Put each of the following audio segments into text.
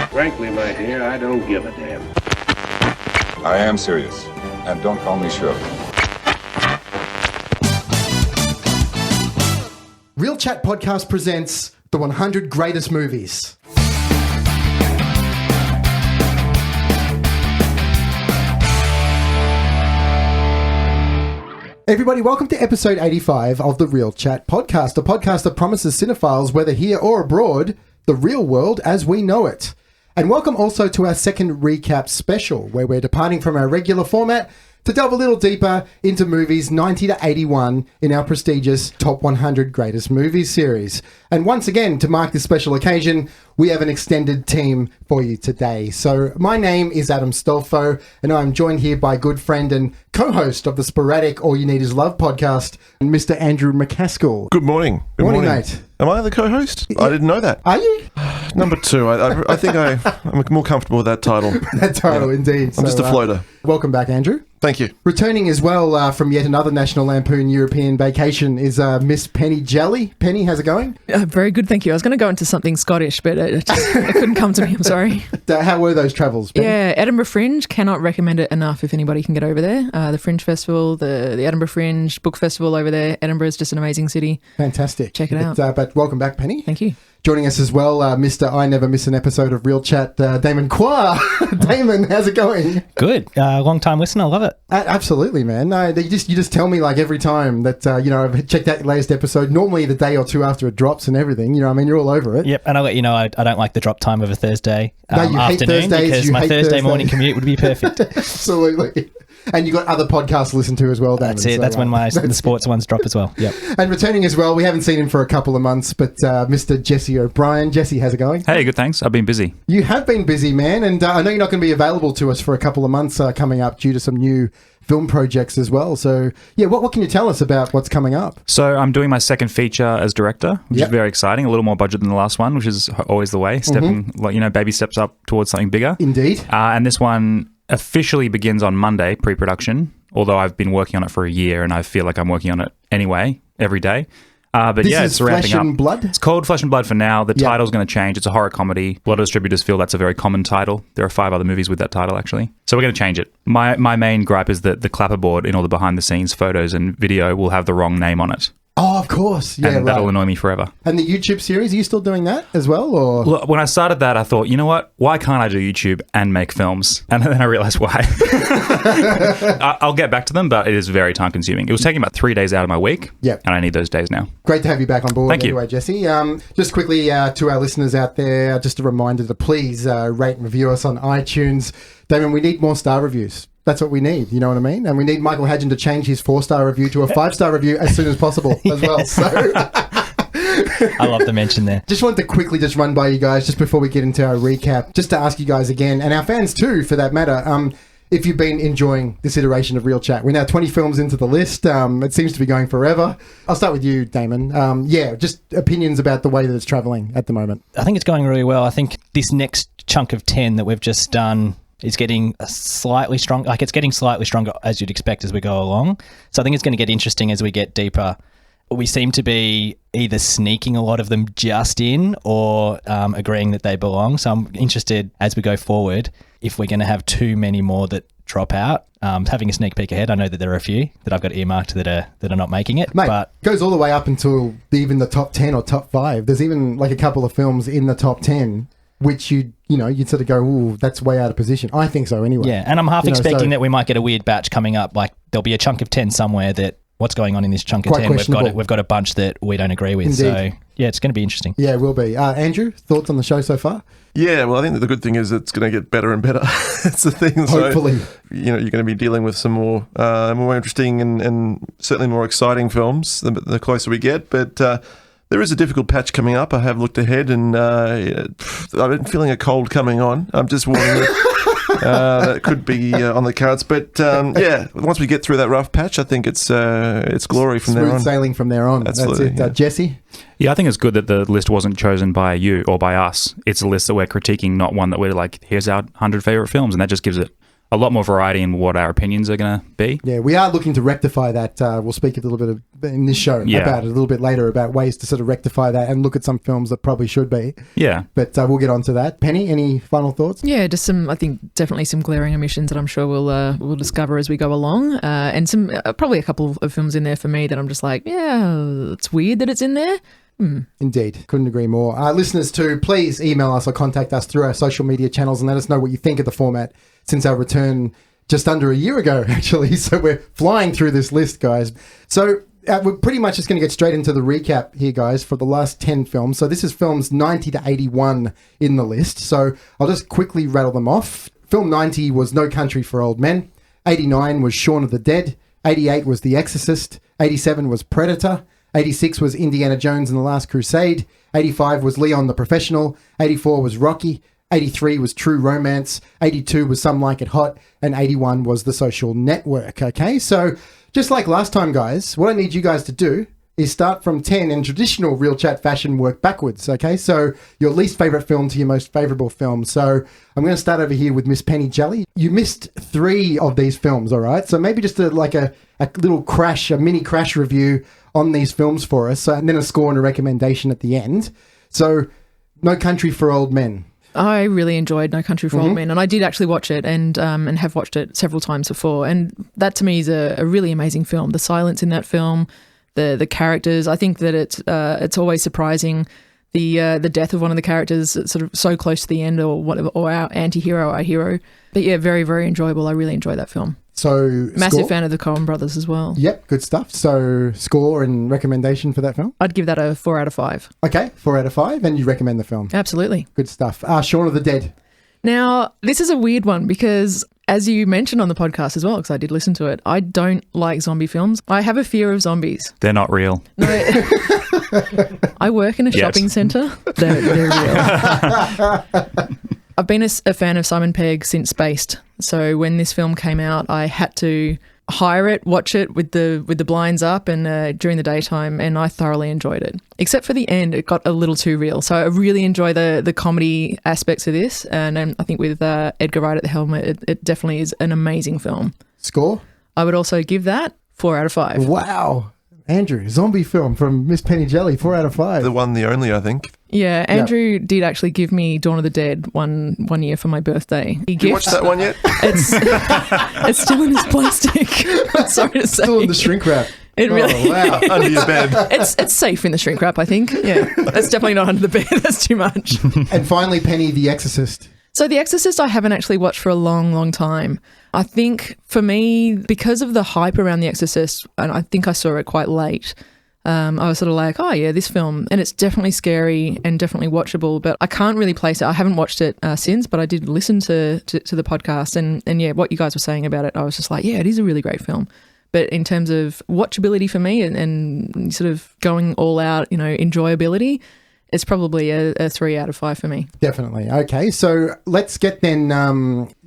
Frankly, my dear, I don't give a damn. I am serious, and don't call me Shirley. Real Chat Podcast presents the 100 Greatest Movies. Everybody, welcome to episode 85 of the Real Chat Podcast, a podcast that promises cinephiles, whether here or abroad, the real world as we know it. And welcome also to our second recap special, where we're departing from our regular format to delve a little deeper into movies 90 to 81 in our prestigious Top 100 Greatest Movies series. And once again, to mark this special occasion, we have an extended team for you today. So my name is Adam Stolfo, and I'm joined here by good friend and co-host of the sporadic All You Need Is Love podcast, Mr. Andrew McCaskill. Good morning. Good morning, mate. Am I the co-host? Yeah. I didn't know that. Are you? Number two. I think I'm more comfortable with that title. That title, indeed. I'm just a floater. Welcome back, Andrew. Thank you. Returning as well from yet another National Lampoon European vacation is Miss Penny Jelly. Penny, how's it going? Very good, thank you. I was going to go into something Scottish, but it couldn't come to me, I'm sorry. How were those travels, Penny? Yeah, Edinburgh Fringe, cannot recommend it enough if anybody can get over there. The Fringe Festival, the Edinburgh Fringe Book Festival over there. Edinburgh is just an amazing city. Fantastic. Check it out. But welcome back, Penny. Thank you. Joining us as well, Mr. I Never Miss an Episode of Real Chat, Damon Quah. Damon, how's it going? Good. Long time listener. Love it. Absolutely, man. You just tell me like every time that, I've checked out your latest episode, normally the day or two after it drops and everything. You know what I mean? You're all over it. Yep. And I'll let you know I don't like the drop time of a Thursday No, you hate afternoon Thursdays, because you my hate Thursday morning Thursdays. commute would be perfect. Absolutely. And you got other podcasts to listen to as well, Damon. That's it. So, That's when the sports ones drop as well. Yep. And returning as well, we haven't seen him for a couple of months, but Mr. Jesse O'Brien. Jesse, how's it going? Hey, good, thanks. I've been busy. You have been busy, man, and I know you're not going to be available to us for a couple of months coming up due to some new film projects as well. So, yeah, what can you tell us about what's coming up? So I'm doing my second feature as director, which is very exciting. A little more budget than the last one, which is always the way. Baby steps up towards something bigger. Indeed. And this one officially begins on Monday, pre-production, although I've been working on it for a year and I feel like I'm working on it anyway, every day. But this yeah, is it's ramping Flesh up. and Blood? It's called Flesh and Blood for now. The title's going to change. It's a horror comedy. A lot of distributors feel that's a very common title. There are 5 other movies with that title, actually. So we're going to change it. My main gripe is that the clapperboard in all the behind-the-scenes photos and video will have the wrong name on it. Oh, of course. Yeah, and that'll annoy me forever. And the YouTube series, are you still doing that as well? Or Look, when I started that, I thought, you know what? Why can't I do YouTube and make films? And then I realized why. I'll get back to them, but it is very time consuming. It was taking about 3 days out of my week. Yep. And I need those days now. Great to have you back on board. Thank you. Anyway, Jesse. Just quickly to our listeners out there, just a reminder to please rate and review us on iTunes. Damon, we need more star reviews. That's what we need, you know what I mean? And we need Michael Hadgen to change his 4-star review to a 5-star review as soon as possible as well. So I love the mention there. just wanted to quickly just run by you guys just before we get into our recap, just to ask you guys again, and our fans too, for that matter, if you've been enjoying this iteration of Real Chat. We're now 20 films into the list. It seems to be going forever. I'll start with you, Damon. Just opinions about the way that it's travelling at the moment. I think it's going really well. I think this next chunk of 10 that we've just done is getting slightly strong. Like, it's getting slightly stronger as you'd expect as we go along. So I think it's going to get interesting as we get deeper. We seem to be either sneaking a lot of them just in or agreeing that they belong. So I'm interested as we go forward if we're going to have too many more that drop out. Having a sneak peek ahead, I know that there are a few that I've got earmarked that are not making it. Mate, but it goes all the way up until even the top 10 or top 5. There's even like a couple of films in the top 10 which you'd sort of go, ooh, that's way out of position. I think so anyway. Yeah, and I'm half expecting that we might get a weird batch coming up. Like, there'll be a chunk of 10 somewhere that, what's going on in this chunk of Quite 10? We've got a bunch that we don't agree with. Indeed. So, yeah, it's going to be interesting. Yeah, it will be. Andrew, thoughts on the show so far? Yeah, well, I think that the good thing is it's going to get better and better. That's the thing. Hopefully. So, you're going to be dealing with some more interesting and certainly more exciting films the closer we get. But there is a difficult patch coming up. I have looked ahead and I've been feeling a cold coming on. I'm just warning you. That could be on the cards. But once we get through that rough patch, I think it's glory from there on. Smooth sailing from there on. Absolutely, That's it. Jesse? Yeah, I think it's good that the list wasn't chosen by you or by us. It's a list that we're critiquing, not one that we're like, here's our 100 favourite films. And that just gives it a lot more variety in what our opinions are going to be. Yeah, we are looking to rectify that. We'll speak a little bit in this show about it a little bit later, about ways to sort of rectify that and look at some films that probably should be. Yeah. But we'll get on to that. Penny, any final thoughts? Yeah, just I think definitely some glaring omissions that I'm sure we'll discover as we go along. And some probably a couple of films in there for me that I'm just like, yeah, it's weird that it's in there. Indeed. Couldn't agree more. Listeners too, please email us or contact us through our social media channels and let us know what you think of the format since our return just under a year ago, actually. So we're flying through this list, guys. So we're pretty much just going to get straight into the recap here, guys, for the last 10 films. So this is films 90 to 81 in the list. So I'll just quickly rattle them off. Film 90 was No Country for Old Men. 89 was Shaun of the Dead. 88 was The Exorcist. 87 was Predator. 86 was Indiana Jones and the Last Crusade. 85 was Leon the Professional. 84 was Rocky. 83 was True Romance. 82 was Some Like It Hot. And 81 was The Social Network. Okay, so just like last time, guys, what I need you guys to do is start from 10 in traditional Real Chat fashion, work backwards. Okay, so your least favourite film to your most favourable film. So I'm going to start over here with Miss Penny Jelly. You missed 3 of these films, all right? So maybe just a little crash, a mini crash review on these films for us, and then a score and a recommendation at the end. So, No Country for Old Men. I really enjoyed No Country for Old Men, and I did actually watch it and have watched it several times before. And that to me is a really amazing film. The silence in that film, the characters. I think that it's always surprising the death of one of the characters sort of so close to the end, or whatever, or our anti-hero, our hero. But yeah, very, very enjoyable. I really enjoyed that film. So massive score? fan of the Coen brothers as well. Yep, good stuff. So score and recommendation for that film? I'd give that a 4 out of 5. Okay, 4 out of 5, and you recommend the film? Absolutely. Good stuff. Shaun of the Dead. Now, this is a weird one because, as you mentioned on the podcast as well, because I did listen to it, I don't like zombie films. I have a fear of zombies. They're not real. No, I work in a shopping centre. They're real. I've been a fan of Simon Pegg since Spaced. So when this film came out, I had to hire it, watch it with the blinds up and during the daytime, and I thoroughly enjoyed it. Except for the end, it got a little too real. So I really enjoy the comedy aspects of this, and I think with Edgar Wright at the helm, it definitely is an amazing film. Score? I would also give that 4 out of 5. Wow. Andrew, zombie film from Miss Penny Jelly, 4 out of 5. The one, the only, I think. Yeah, Andrew did actually give me Dawn of the Dead one year for my birthday. Did you watch that one yet? It's still in his plastic. I'm sorry to say. Still in the shrink wrap. It really wow. Under your bed. It's safe in the shrink wrap, I think. Yeah, that's definitely not under the bed. That's too much. And finally, Penny, The Exorcist. So The Exorcist I haven't actually watched for a long, long time. I think for me, because of the hype around The Exorcist, and I think I saw it quite late, I was sort of like, oh yeah, this film, and it's definitely scary and definitely watchable, but I can't really place it. I haven't watched it since, but I did listen to the podcast, and yeah, what you guys were saying about it, I was just like, yeah, it is a really great film. But in terms of watchability for me and sort of going all out, enjoyability, it's probably a 3 out of 5 for me. Definitely. Okay, so let's get then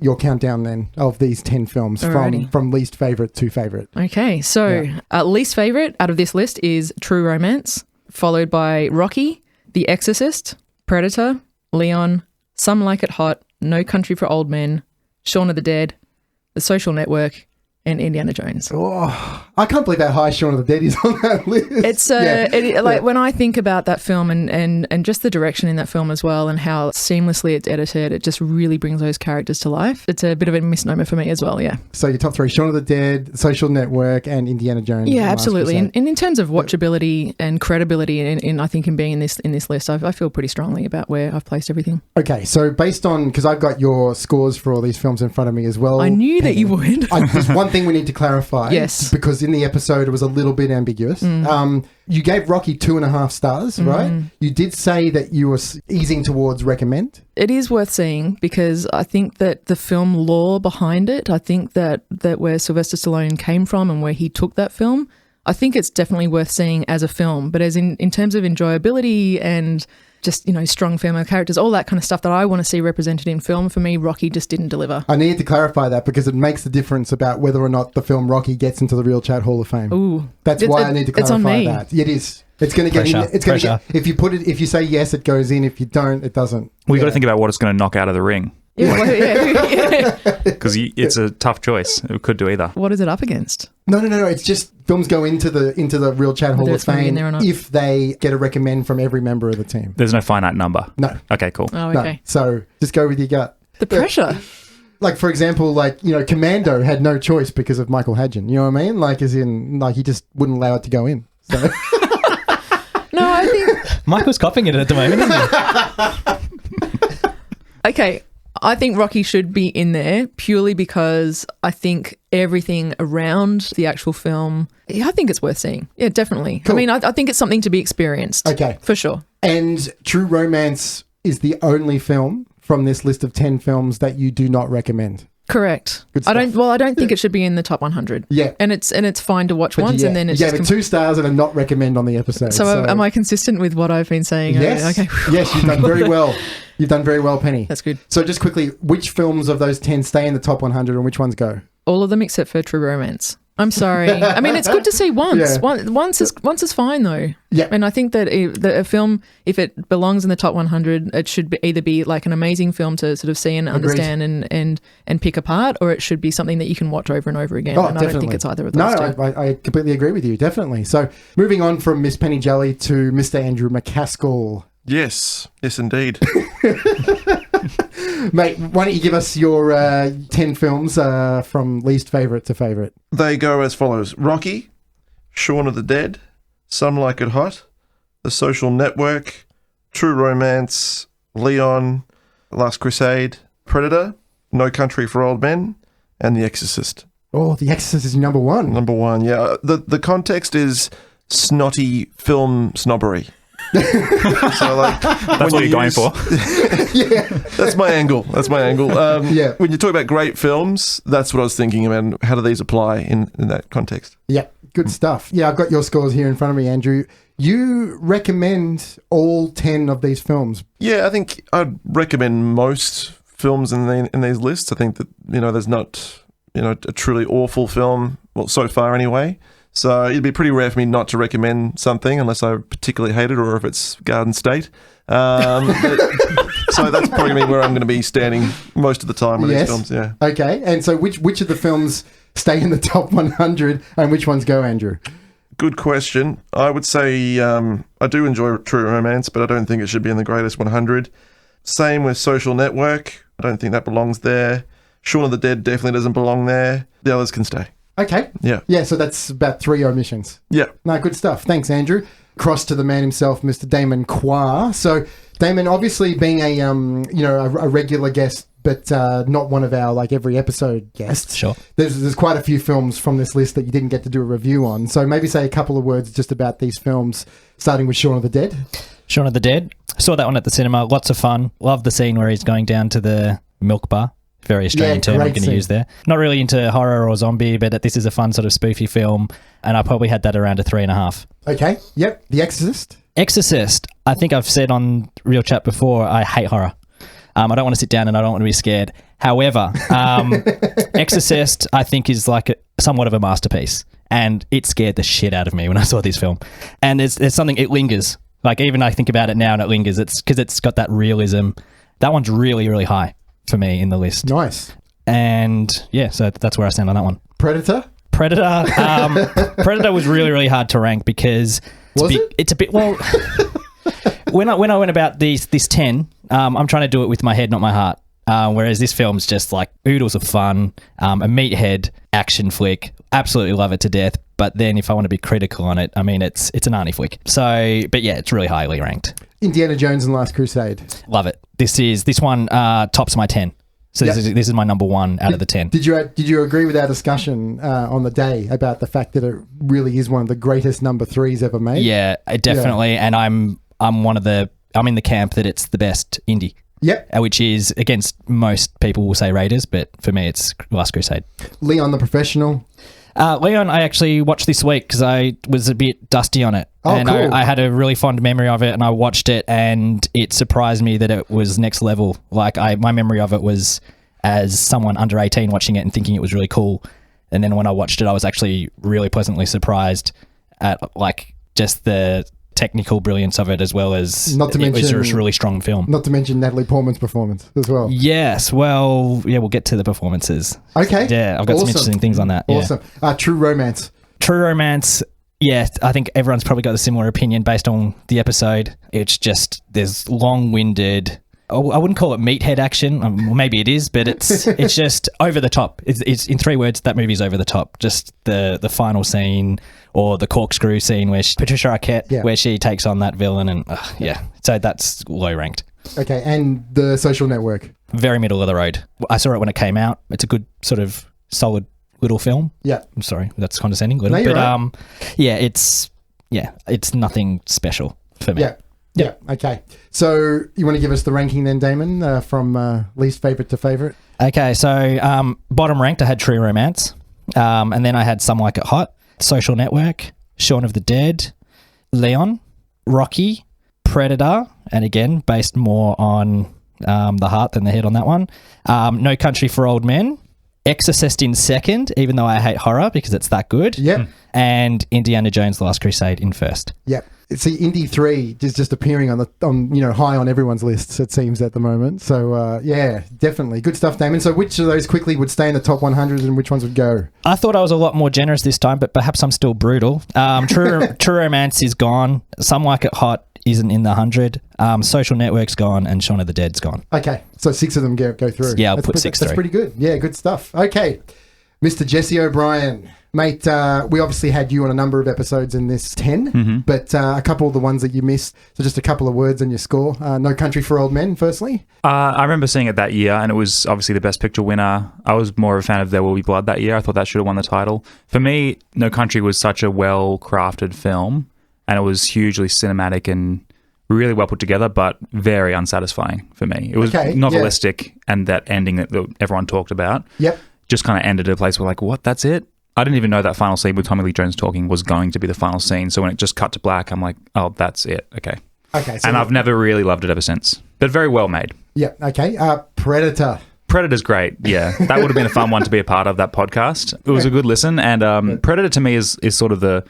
your countdown then of these 10 films from least favourite to favourite. Okay, so least favourite out of this list is True Romance, followed by Rocky, The Exorcist, Predator, Leon, Some Like It Hot, No Country for Old Men, Shaun of the Dead, The Social Network, and Indiana Jones. Oh, I can't believe how high Shaun of the Dead is on that list. It's when I think about that film and just the direction in that film as well, and how seamlessly it's edited, it just really brings those characters to life. It's a bit of a misnomer for me as well, yeah. So your top 3, Shaun of the Dead, Social Network, and Indiana Jones. Yeah, absolutely. And in terms of watchability and credibility, in I think in being in this list, I feel pretty strongly about where I've placed everything. Okay, so based on, because I've got your scores for all these films in front of me as well. I knew that you would. There's one thing we need to clarify. Yes. Because in the episode it was a little bit ambiguous. You gave Rocky 2.5 stars, right? You did say that you were easing towards recommend. It is worth seeing because I think that the film lore behind it, I think that where Sylvester Stallone came from and where he took that film, I think it's definitely worth seeing as a film. But as in terms of enjoyability and just, strong female characters, all that kind of stuff that I want to see represented in film, for me, Rocky just didn't deliver. I need to clarify that because it makes the difference about whether or not the film Rocky gets into the Real Chat Hall of Fame. Ooh. That's why I need to clarify it's on me. that. It is. It's going to get in. It's going to get, if you say yes, it goes in. If you don't, it doesn't. We've got to think about what it's going to knock out of the ring. Yeah, well, yeah. Because it's a tough choice. It could do either. What is it up against? No. It's just films go into the Real Chat Hall Whether of it's gonna be in Fame there or not. if they get a recommend from every member of the team. There's no finite number. No. Okay, cool. Oh, No. okay. So just go with your gut. The pressure. Like, for example, Commando had no choice because of Michael Hadgen. You know what I mean? Like, as in, like, he just wouldn't allow it to go in. So. No, I think... Michael's copying it at the moment, isn't he? Okay, I think Rocky should be in there purely because I think everything around the actual film, I think it's worth seeing. Yeah, definitely. Cool. I mean, I think it's something to be experienced. Okay. For sure. And True Romance is the only film from this list of 10 films that you do not recommend. Correct. Good I stuff. don't think it should be in the top 100. Yeah. And it's fine to watch But once and then it's you gave just it 2 stars and a not recommend on the episode. So am I consistent with what I've been saying? Yes. Okay. Yes, you've done very well. You've done very well, Penny. That's good. So just quickly, which films of those 10 stay in the top 100 and which ones go? All of them except for True Romance. I'm sorry. I mean, it's good to see once. Yeah. Once is fine though. Yeah. And I think that a film, if it belongs in the top 100, it should either be like an amazing film to sort of see and understand and pick apart, or it should be something that you can watch over and over again. Oh, and definitely. I don't think it's either of those two. No, I completely agree with you. Definitely. So moving on from Miss Penny Jelly to Mr. Andrew McCaskill. Yes, indeed. Mate, why don't you give us your 10 films from least favourite to favourite? They go as follows: Rocky, Shaun of the Dead, Some Like It Hot, The Social Network, True Romance, Leon, Last Crusade, Predator, No Country for Old Men, and The Exorcist. Oh, The Exorcist is number one. Number one, yeah. The context is snotty film snobbery. So like That's what you're going for. Yeah. That's my angle. Yeah. When you talk about great films, that's what I was thinking about. How do these apply in that context? Yeah, good stuff. Yeah, I've got your scores here in front of me, Andrew. You recommend all 10 of these films. Yeah, I think I'd recommend most films in these lists. I think that, there's not, a truly awful film, well, so far anyway. So it'd be pretty rare for me not to recommend something unless I particularly hate it or if it's Garden State. So that's probably where I'm going to be standing most of the time with these films, yeah. Okay, and so which of the films stay in the top 100 and which ones go, Andrew? Good question. I would say I do enjoy True Romance, but I don't think it should be in the greatest 100. Same with Social Network. I don't think that belongs there. Shaun of the Dead definitely doesn't belong there. The others can stay. Okay. Yeah. Yeah, so that's about 3 omissions. Yeah. No, good stuff. Thanks, Andrew. Cross to the man himself, Mr. Damon Quah. So, Damon, obviously being a regular guest, but not one of our every episode guests. Sure. There's quite a few films from this list that you didn't get to do a review on. So maybe say a couple of words just about these films, starting with Shaun of the Dead. Shaun of the Dead. Saw that one at the cinema. Lots of fun. Love the scene where he's going down to the milk bar. Very Australian term I'm going to use there. Not really into horror or zombie, but this is a fun sort of spoofy film, and I probably had that around a 3.5. Okay. Yep. The Exorcist. Exorcist. I think I've said on Real Chat before, I hate horror. I don't want to sit down and I don't want to be scared. However, Exorcist, I think, is somewhat of a masterpiece, and it scared the shit out of me when I saw this film. And there's something, it lingers. Even I think about it now and it lingers. It's because it's got that realism. That one's really, really high for me in the list. Nice. And yeah, so that's where I stand on that one. Predator. Predator was really, really hard to rank because it's a bit well. when I went about this 10, I'm trying to do it with my head, not my heart. Whereas this film's just oodles of fun, a meathead action flick. Absolutely love it to death. But then if I want to be critical on it, I mean, it's an Arnie flick. So, but yeah, it's really highly ranked. Indiana Jones and Last Crusade. Love it. This one tops my 10. So this is my number 1 out of the 10. Did you agree with our discussion on the day about the fact that it really is one of the greatest number 3s ever made? Yeah, definitely. Yeah. And I'm in the camp that it's the best indie. Yep. Which is against most people will say Raiders, but for me it's Last Crusade. Leon the Professional. Leon, I actually watched this week because I was a bit dusty on it. Oh, and cool. I had a really fond memory of it, and I watched it, and it surprised me that it was next level. My memory of it was as someone under 18 watching it and thinking it was really cool. And then when I watched it, I was actually really pleasantly surprised at just the technical brilliance of it, as well as Not to it was mention- a really strong film. Not to mention Natalie Portman's performance as well. Yes, well, yeah, we'll get to the performances. Okay. Yeah, I've got some Awesome. interesting things on that. Yeah. Awesome. True Romance. True Romance, yeah, I think everyone's probably got a similar opinion based on the episode. It's just, there's long-winded, I wouldn't call it meathead action. Well, maybe it is, but it's just over the top. It's in 3 words, that movie's over the top. Just the final scene or the corkscrew scene where Patricia Arquette, where she takes on that villain, and so that's low ranked. Okay, and The Social Network. Very middle of the road. I saw it when it came out. It's a good sort of solid little film. Yeah. I'm sorry, that's condescending. Little, No, you're but right. it's nothing special for me. Yeah. Yeah. Okay. So you want to give us the ranking then, Damon, from least favourite to favourite? Okay, so bottom ranked, I had True Romance, and then I had Some Like It Hot, Social Network, Shaun of the Dead, Leon, Rocky, Predator, and again, based more on the heart than the head on that one, No Country for Old Men, Exorcist in second, even though I hate horror because it's that good. Yep. And Indiana Jones: The Last Crusade in first. Yep. See, Indy 3 is just appearing on high on everyone's lists, it seems, at the moment. So, yeah, definitely. Good stuff, Damon. So which of those quickly would stay in the top 100 and which ones would go? I thought I was a lot more generous this time, but perhaps I'm still brutal. True Romance is gone. Some Like It Hot isn't in the 100. Social Network's gone, and Shaun of the Dead's gone. Okay, so 6 of them go through. Yeah, I'll put 6 That's through. pretty good. Yeah, good stuff. Okay, Mr. Jesse O'Brien. Mate, we obviously had you on a number of episodes in this 10, but a couple of the ones that you missed, so just a couple of words on your score. No Country for Old Men, firstly. I remember seeing it that year, and it was obviously the Best Picture winner. I was more of a fan of There Will Be Blood that year. I thought that should have won the title. For me, No Country was such a well-crafted film, and it was hugely cinematic and really well put together, but very unsatisfying for me. It was novelistic, and that ending that everyone talked about just kind of ended at a place where, like, what, that's it? I didn't even know that final scene with Tommy Lee Jones talking was going to be the final scene. So when it just cut to black, I'm like, oh, that's it. Okay. Okay. So and I've never really loved it ever since. But very well made. Yeah. Okay. Predator. Predator's great. Yeah. That would have been a fun one to be a part of, that podcast. It was a good listen. And Predator to me is sort of the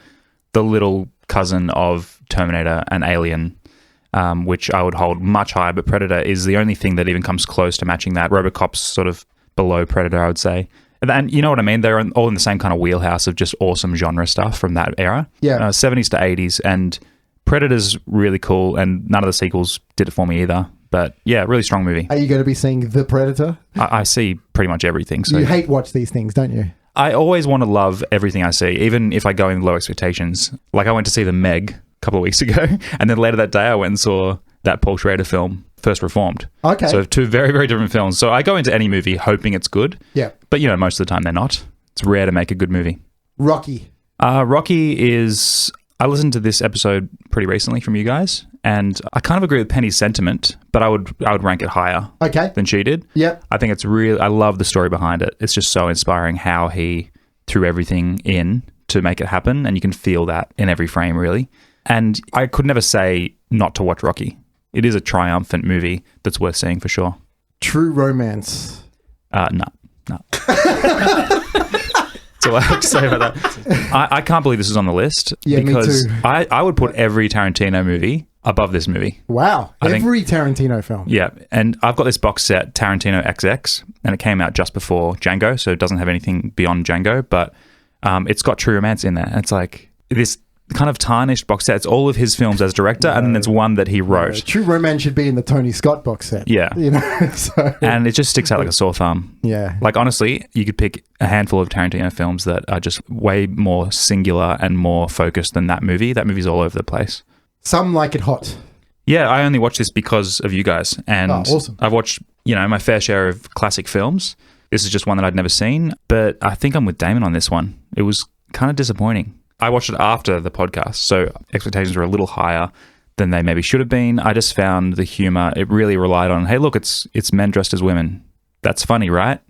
little cousin of Terminator and Alien, which I would hold much higher. But Predator is the only thing that even comes close to matching that. RoboCop's sort of below Predator, I would say. And you know what I mean? They're all in the same kind of wheelhouse of just awesome genre stuff from that era. Yeah. 70s to 80s. And Predator's really cool. And none of the sequels did it for me either. But yeah, really strong movie. Are you going to be seeing The Predator? I see pretty much everything. So You hate watch these things, don't you? I always want to love everything I see, even if I go in low expectations. Like I went to see The Meg a couple of weeks ago. And then later that day I went and saw that Paul Schrader film, First Reformed. Okay. So 2 very, very different films. So I go into any movie hoping it's good. Yeah. But, you know, most of the time they're not. It's rare to make a good movie. Rocky. Rocky is... I listened to this episode pretty recently from you guys, and I kind of agree with Penny's sentiment, but I would rank it higher than she did. Yeah. I think it's really... I love the story behind it. It's just so inspiring how he threw everything in to make it happen, and you can feel that in every frame, really. And I could never say not to watch Rocky. It is a triumphant movie that's worth seeing for sure. True Romance. No. That's all I have to say about that. I can't believe this is on the list. Yeah, because me too. I would put every Tarantino movie above this movie. Wow. I think- Every Tarantino film. Yeah, and I've got this box set, Tarantino XX, and it came out just before Django, so it doesn't have anything beyond Django, but it's got True Romance in there. And it's like this kind of tarnished box set. It's all of his films as director, and then there's one that he wrote. True Romance should be in the Tony Scott box set. Yeah. You know, so... And it just sticks out like a sore thumb. Yeah. Like, honestly, you could pick a handful of Tarantino films that are just way more singular and more focused than that movie. That movie's all over the place. Some Like It Hot. Yeah, I only watched this because of you guys. And awesome. I've watched, my fair share of classic films. This is just one that I'd never seen. But I think I'm with Damon on this one. It was kind of disappointing. I watched it after the podcast, so expectations were a little higher than they maybe should have been. I just found the humor, it really relied on, hey, look, it's men dressed as women. That's funny, right?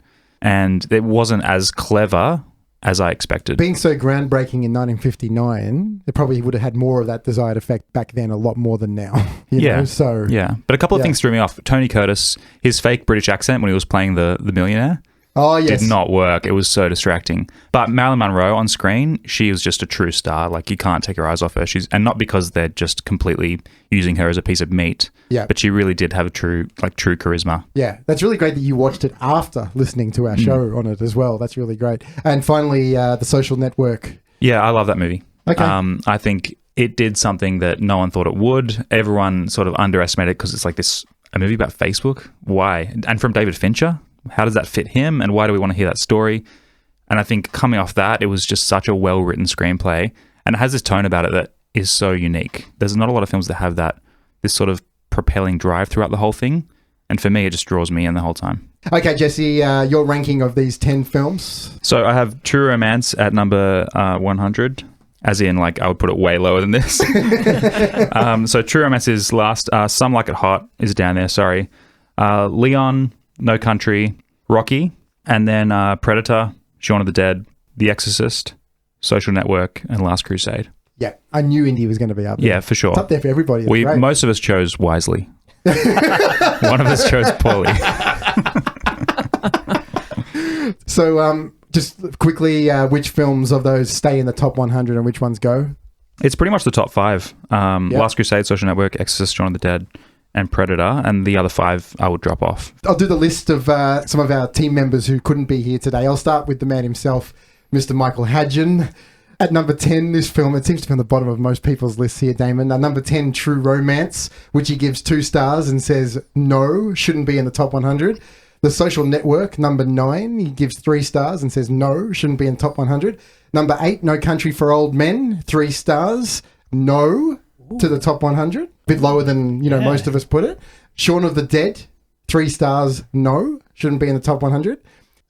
And it wasn't as clever as I expected. Being so groundbreaking in 1959, it probably would have had more of that desired effect back then, a lot more than now. You know? So yeah. But a couple of things threw me off. Tony Curtis, his fake British accent when he was playing the millionaire, Oh, yes. did not work. It was so distracting. But Marilyn Monroe on screen, she was just a true star. Like, you can't take your eyes off her. And not because they're just completely using her as a piece of meat. Yeah. But she really did have a true charisma. Yeah, that's really great that you watched it after listening to our show on it as well. That's really great. And finally, The Social Network. Yeah, I love that movie. Okay. I think it did something that no one thought it would. Everyone sort of underestimated because it's like a movie about Facebook. Why? And from David Fincher. How does that fit him? And why do we want to hear that story? And I think coming off that, it was just such a well-written screenplay. And it has this tone about it that is so unique. There's not a lot of films that have this sort of propelling drive throughout the whole thing. And for me, it just draws me in the whole time. Okay, Jesse, your ranking of these 10 films? So I have True Romance at number 100. As in, like, I would put it way lower than this. So True Romance is last. Some Like It Hot is down there, sorry. Leon, No Country, Rocky, and then Predator, Shaun of the Dead, The Exorcist, Social Network, and Last Crusade. Yeah, I knew Indy was going to be up there. Yeah, for sure. It's up there for everybody. It's great. Most of us chose wisely. One of us chose poorly. So, just quickly, which films of those stay in the top 100 and which ones go? It's pretty much the top 5. Last Crusade, Social Network, Exorcist, Shaun of the Dead, and Predator, and the other 5 I would drop off. I'll do the list of some of our team members who couldn't be here today. I'll start with the man himself, Mr. Michael Hadgen. At number 10, this film, it seems to be on the bottom of most people's lists here, Damon. Number 10, True Romance, which he gives 2 stars and says, no, shouldn't be in the top 100. The Social Network, number 9, he gives 3 stars and says, no, shouldn't be in the top 100. Number 8, No Country for Old Men, 3 stars, no, to the top 100. Bit lower than, most of us put it. Shaun of the Dead, 3 stars, no, shouldn't be in the top 100.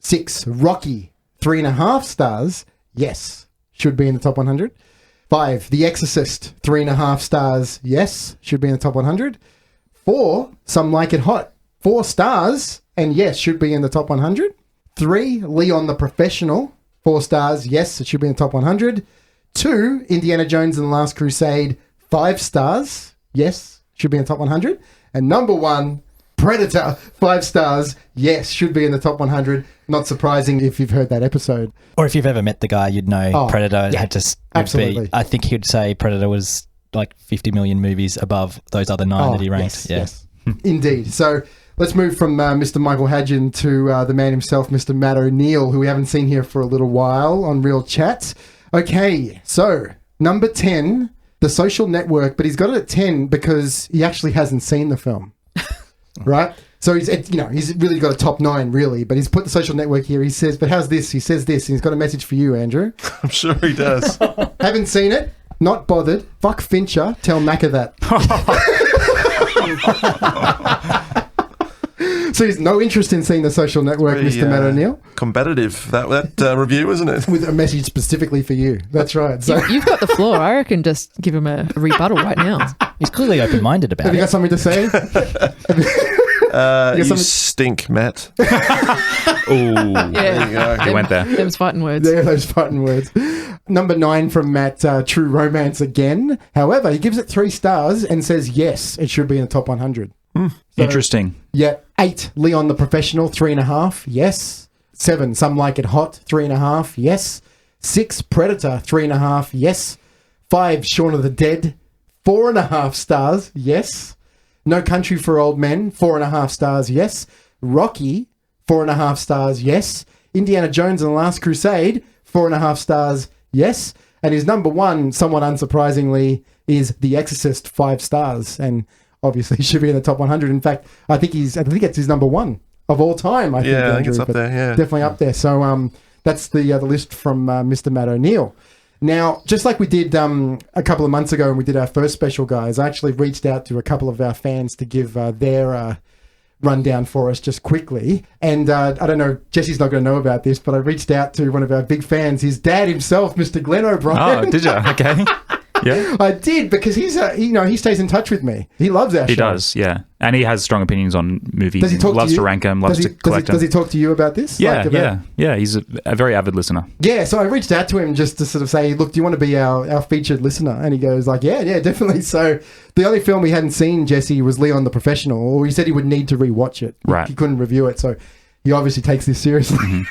6, Rocky, 3.5 stars, yes, should be in the top 100. 5, The Exorcist, 3.5 stars, yes, should be in the top 100. 4, Some Like It Hot, 4 stars, and yes, should be in the top 100. 3, Leon the Professional, 4 stars, yes, it should be in the top 100. 2, Indiana Jones and the Last Crusade, 5 stars, yes, should be in the top 100. And number 1, Predator, 5 stars, yes, should be in the top 100. Not surprising if you've heard that episode. Or if you've ever met the guy, you'd know Predator had to absolutely. I think he'd say Predator was like 50 million movies above those other 9 that he ranked. Yes. Indeed. So let's move from Mr. Michael Hadgen to the man himself, Mr. Matt O'Neill, who we haven't seen here for a little while on Real Chat. Okay, so number 10, The Social Network, but he's got it at 10 because he actually hasn't seen the film, right? So he's really got a top 9 really, but he's put The Social Network here. He says, but how's this? He says this, and he's got a message for you, Andrew. I'm sure he does. Haven't seen it, not bothered. Fuck Fincher, tell Macca that. So he's no interest in seeing The Social Network, Mr. Matt O'Neill. Combative, that review, isn't it? With a message specifically for you. That's right. So You've got the floor. I reckon just give him a rebuttal right now. He's clearly open-minded about have it. you got something to say? You stink, Matt. Ooh, Yeah. there you go. He went there. Them's fighting words. There are those fighting words. Number 9 from Matt, True Romance again. However, he gives it 3 stars and says, yes, it should be in the top 100. Interesting. Yeah. 8, Leon the Professional, 3.5, yes. 7, Some Like It Hot, 3.5, yes. 6, Predator, 3.5, yes. 5, Shaun of the Dead, 4.5 stars, yes. No Country for Old Men, 4.5 stars, yes. Rocky, 4.5 stars, yes. Indiana Jones and the Last Crusade, 4.5 stars, yes. And his number 1, somewhat unsurprisingly, is The Exorcist, 5 stars. And obviously should be in the top 100. In fact, I think it's his number 1 of all time. I think it's up there. Yeah, definitely up there. So that's the list from Mr. Matt O'Neill. Now, just like we did a couple of months ago when we did our first special, guys, I actually reached out to a couple of our fans to give their rundown for us just quickly. And I don't know, Jesse's not going to know about this, but I reached out to one of our big fans, his dad himself, Mr. Glenn O'Brien. Oh, did you? Okay. Yeah. I did, because he's he stays in touch with me. He loves our show. He does, yeah. And he has strong opinions on movies. Does he talk loves to you? to rank them, loves to collect them. Does he talk to you about this? Yeah, yeah. He's a very avid listener. Yeah, so I reached out to him just to sort of say, look, do you want to be our featured listener? And he goes like, yeah, definitely. So the only film we hadn't seen, Jesse, was Leon the Professional, or he said he would need to rewatch it. Right. He couldn't review it, so He obviously takes this seriously.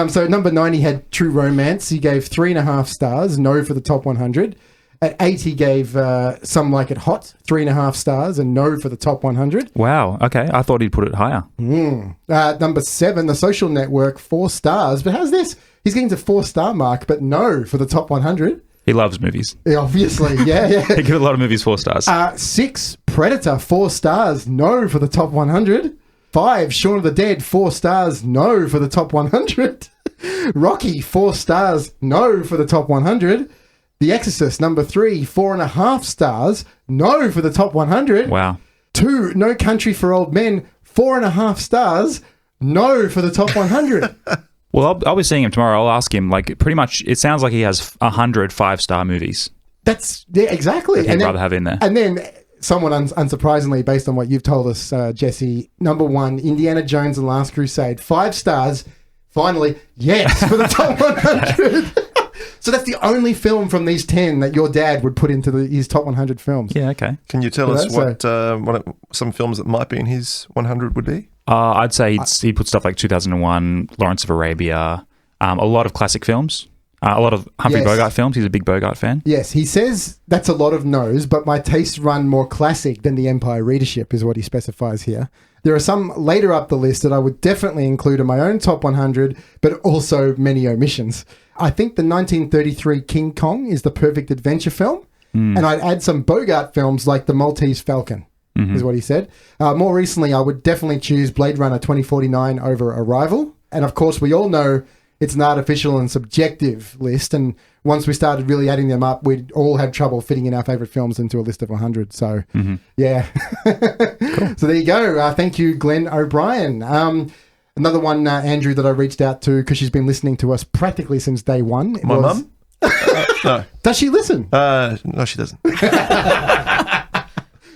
So at number 9, he had True Romance. He gave 3.5 stars, no for the top 100. At 8, he gave Some Like It Hot, 3.5 stars, and no for the top 100. Wow. Okay. I thought he'd put it higher. Number 7, The Social Network, 4 stars. But how's this? He's getting to 4-star mark, but no for the top 100. He loves movies. Yeah, obviously, yeah. He give a lot of movies 4 stars. 6, Predator, 4 stars, no for the top 100. 5, Shaun of the Dead, 4 stars, no for the top 100. Rocky, 4 stars, no for the top 100. The Exorcist, number 3, 4.5 stars, no for the top 100. Wow. 2, No Country for Old Men, 4.5 stars, no for the top 100. Well, I'll be seeing him tomorrow. I'll ask him, like, pretty much, it sounds like he has 100 5-star movies. Yeah, exactly. That he'd rather have in there. And then, somewhat unsurprisingly, based on what you've told us, Jesse, number 1, Indiana Jones and Last Crusade, 5 stars, finally, yes, for the top 100. So that's the only film from these 10 that your dad would put into his top 100 films. Yeah, okay. Can you tell us what some films that might be in his 100 would be? I'd say he'd put stuff like 2001, Lawrence of Arabia, a lot of classic films, a lot of Humphrey Bogart films. He's a big Bogart fan. Yes, he says that's a lot of no's, but my tastes run more classic than the Empire readership is what he specifies here. There are some later up the list that I would definitely include in my own top 100, but also many omissions. I think the 1933 King Kong is the perfect adventure film, and I'd add some Bogart films like The Maltese Falcon, is what he said. More recently, I would definitely choose Blade Runner 2049 over Arrival. And of course, we all know it's an artificial and subjective list, and once we started really adding them up, we'd all have trouble fitting in our favourite films into a list of 100. So, yeah. Cool. So there you go. Thank you, Glenn O'Brien. Another one, Andrew, that I reached out to because she's been listening to us practically since day one. My mum? No. Does she listen? No, she doesn't.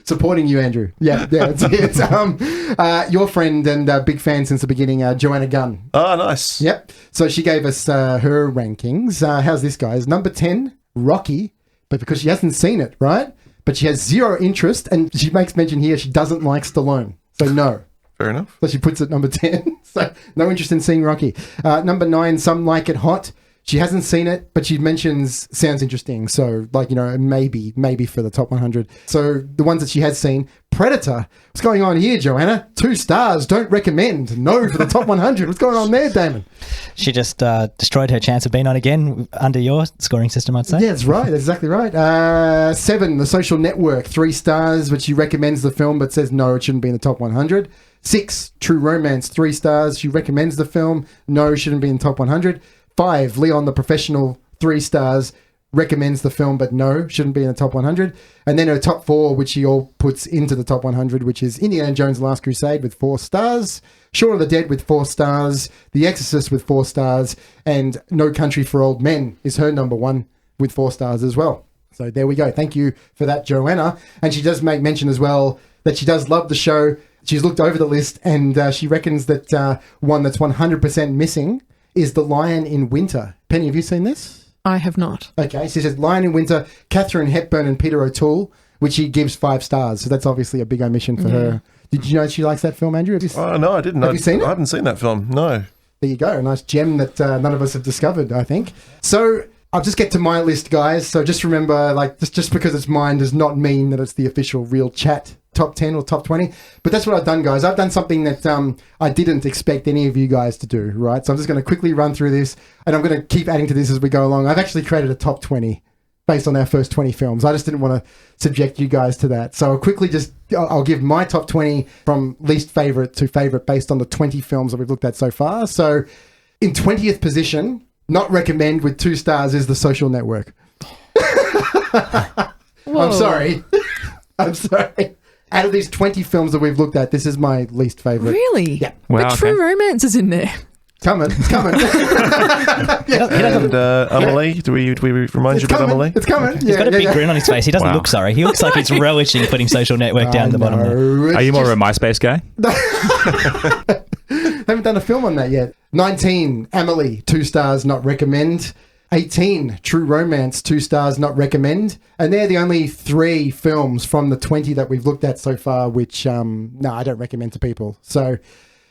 Supporting you, Andrew. Yeah, it's your friend and big fan since the beginning, Joanna Gunn. Oh, nice. Yep. So she gave us her rankings. How's this, guys? Number 10, Rocky, but because she hasn't seen it, right? But she has zero interest, and she makes mention here she doesn't like Stallone. So no. Fair enough. So she puts it number 10. So no interest in seeing Rocky. Number 9, Some Like It Hot. She hasn't seen it, but she mentions sounds interesting. So, like, you know, maybe for the top 100. So the ones that she has seen, Predator. What's going on here, Joanna? 2 stars. Don't recommend. No for the top 100. What's going on there, Damon? She just destroyed her chance of being on again under your scoring system, I'd say. Yeah, that's right. That's exactly right. 7, The Social Network. 3 stars, but she recommends the film, but says no, it shouldn't be in the top 100. 6, True Romance. 3 stars. She recommends the film. No, shouldn't be in the top 100. 5, Leon the Professional, 3 stars, recommends the film, but no, shouldn't be in the top 100. And then her top 4, which she all puts into the top 100, which is Indiana Jones and Last Crusade with 4 stars, Shaun of the Dead with 4 stars, The Exorcist with 4 stars, and No Country for Old Men is her number 1 with 4 stars as well. So there we go. Thank you for that, Joanna. And she does make mention as well that she does love the show. She's looked over the list, and she reckons that one that's 100% missing is The Lion in Winter. Penny, have you seen this? I have not. Okay, so she says Lion in Winter, Catherine Hepburn and Peter O'Toole, which she gives 5 stars. So that's obviously a big omission for her. Did you know she likes that film, Andrew? No, I didn't. Have you seen it? I haven't seen that film, no. There you go. A nice gem that none of us have discovered, I think. So I'll just get to my list, guys. So just remember, like, just because it's mine does not mean that it's the official Real Chat top 10 or top 20. But that's what I've done, guys. I've done something that I didn't expect any of you guys to do, right? So I'm just going to quickly run through this, and I'm going to keep adding to this as we go along. I've actually created a top 20 based on our first 20 films. I just didn't want to subject you guys to that. So I'll quickly I'll give my top 20 from least favourite to favourite based on the 20 films that we've looked at so far. So in 20th position, not recommend with 2 stars, is The Social Network. I'm sorry. Out of these 20 films that we've looked at, this is my least favourite. Really? Yeah. Wow, But True Romance is in there. It's coming. And Amelie, do we remind you about Amelie? It's coming. He's got a big grin on his face. He doesn't look sorry. He looks like he's relishing putting Social Network down at the bottom there. Are you more of a MySpace guy? Haven't done a film on that yet. 19, Amelie, 2 stars, not recommend. 18, True Romance, 2 stars, not recommend. And they're the only 3 films from the 20 that we've looked at so far, which, I don't recommend to people. So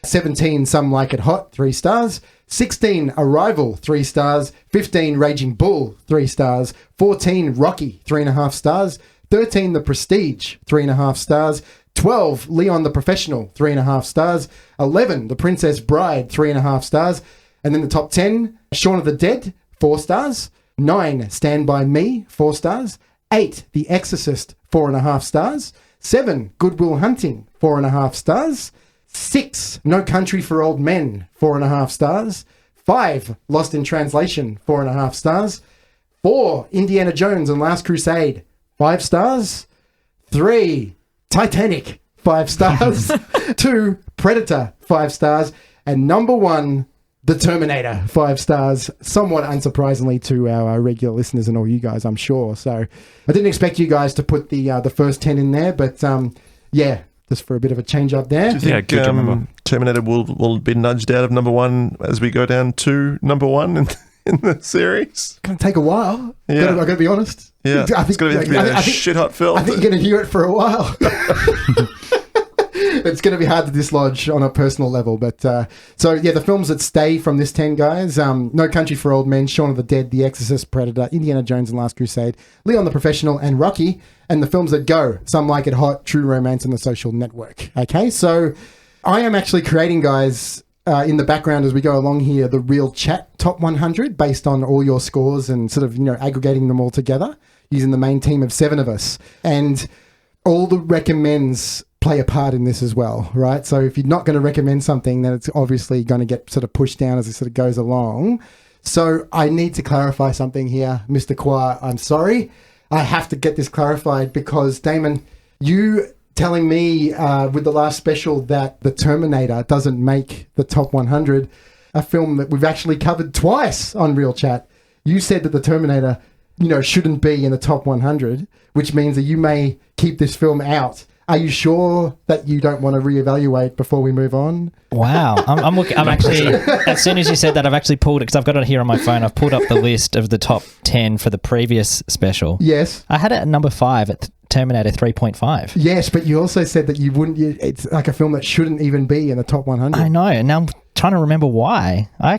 17, Some Like It Hot, 3 stars. 16, Arrival, 3 stars. 15, Raging Bull, 3 stars. 14, Rocky, 3.5 stars. 13, The Prestige, 3.5 stars. 12, Leon the Professional, 3.5 stars. 11, The Princess Bride, 3.5 stars. And then the top 10, Shaun of the Dead, 4 stars. 9, Stand By Me, 4 stars. 8, The Exorcist, 4.5 stars. 7, Good Will Hunting, 4.5 stars. 6, No Country for Old Men, 4.5 stars. 5, Lost in Translation, 4.5 stars. 4, Indiana Jones and Last Crusade, 5 stars. 3, Titanic, 5 stars. 2, Predator, 5 stars. And number 1, The Terminator, 5 stars. Somewhat unsurprisingly to our regular listeners and all you guys, I'm sure. So I didn't expect you guys to put the first 10 in there, but yeah, just for a bit of a change up there. Do you think good job, Terminator will be nudged out of number 1 as we go down to number 1 in the series? It's going to take a while. Yeah. I've got to be honest. Yeah, I think, it's going to be a shit-hot film. I think you're going to hear it for a while. It's going to be hard to dislodge on a personal level. But so, yeah, the films that stay from this 10, guys, No Country for Old Men, Shaun of the Dead, The Exorcist, Predator, Indiana Jones and Last Crusade, Leon the Professional, and Rocky. And the films that go, Some Like It Hot, True Romance, and The Social Network. Okay, so I am actually creating, guys, in the background as we go along here, the Real Chat Top 100 based on all your scores and sort of, aggregating them all together using the main team of 7 of us. And all the recommends play a part in this as well, right? So if you're not going to recommend something, then it's obviously going to get sort of pushed down as it sort of goes along. So I need to clarify something here, Mr. Quah. I'm sorry. I have to get this clarified because, Damon, you telling me with the last special that The Terminator doesn't make the top 100, a film that we've actually covered twice on Real Chat. You said that The Terminator, shouldn't be in the top 100, which means that you may keep this film out. Are you sure that you don't want to reevaluate before we move on? Wow. I'm looking. I'm actually, as soon as you said that, I've actually pulled it because I've got it here on my phone. I've pulled up the list of the top 10 for the previous special. Yes. I had it at number 5 at Terminator 3.5. Yes, but you also said that you wouldn't. It's like a film that shouldn't even be in the top 100. I know. And now I'm trying to remember why. I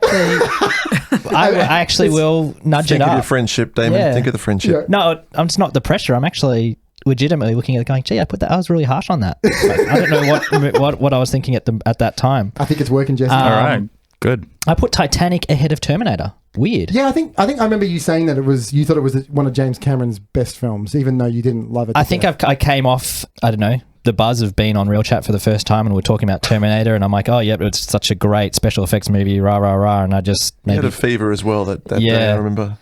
actually will nudge Think it of your up. friendship, Damon. Yeah. Think of the friendship. No, it's not the pressure. I'm actually legitimately looking at it going, gee, I was really harsh on that. Like, I don't know what I was thinking at that time. I think it's working, Jesse. All right, good. I put Titanic ahead of Terminator. Weird. Yeah, I think I remember you saying that you thought it was one of James Cameron's best films, even though you didn't love it. I think I came off, I don't know, the buzz of being on Real Chat for the first time and we're talking about Terminator and I'm like, oh, yeah, it's such a great special effects movie, rah, rah, rah. And I just You had a fever as well that day, I remember.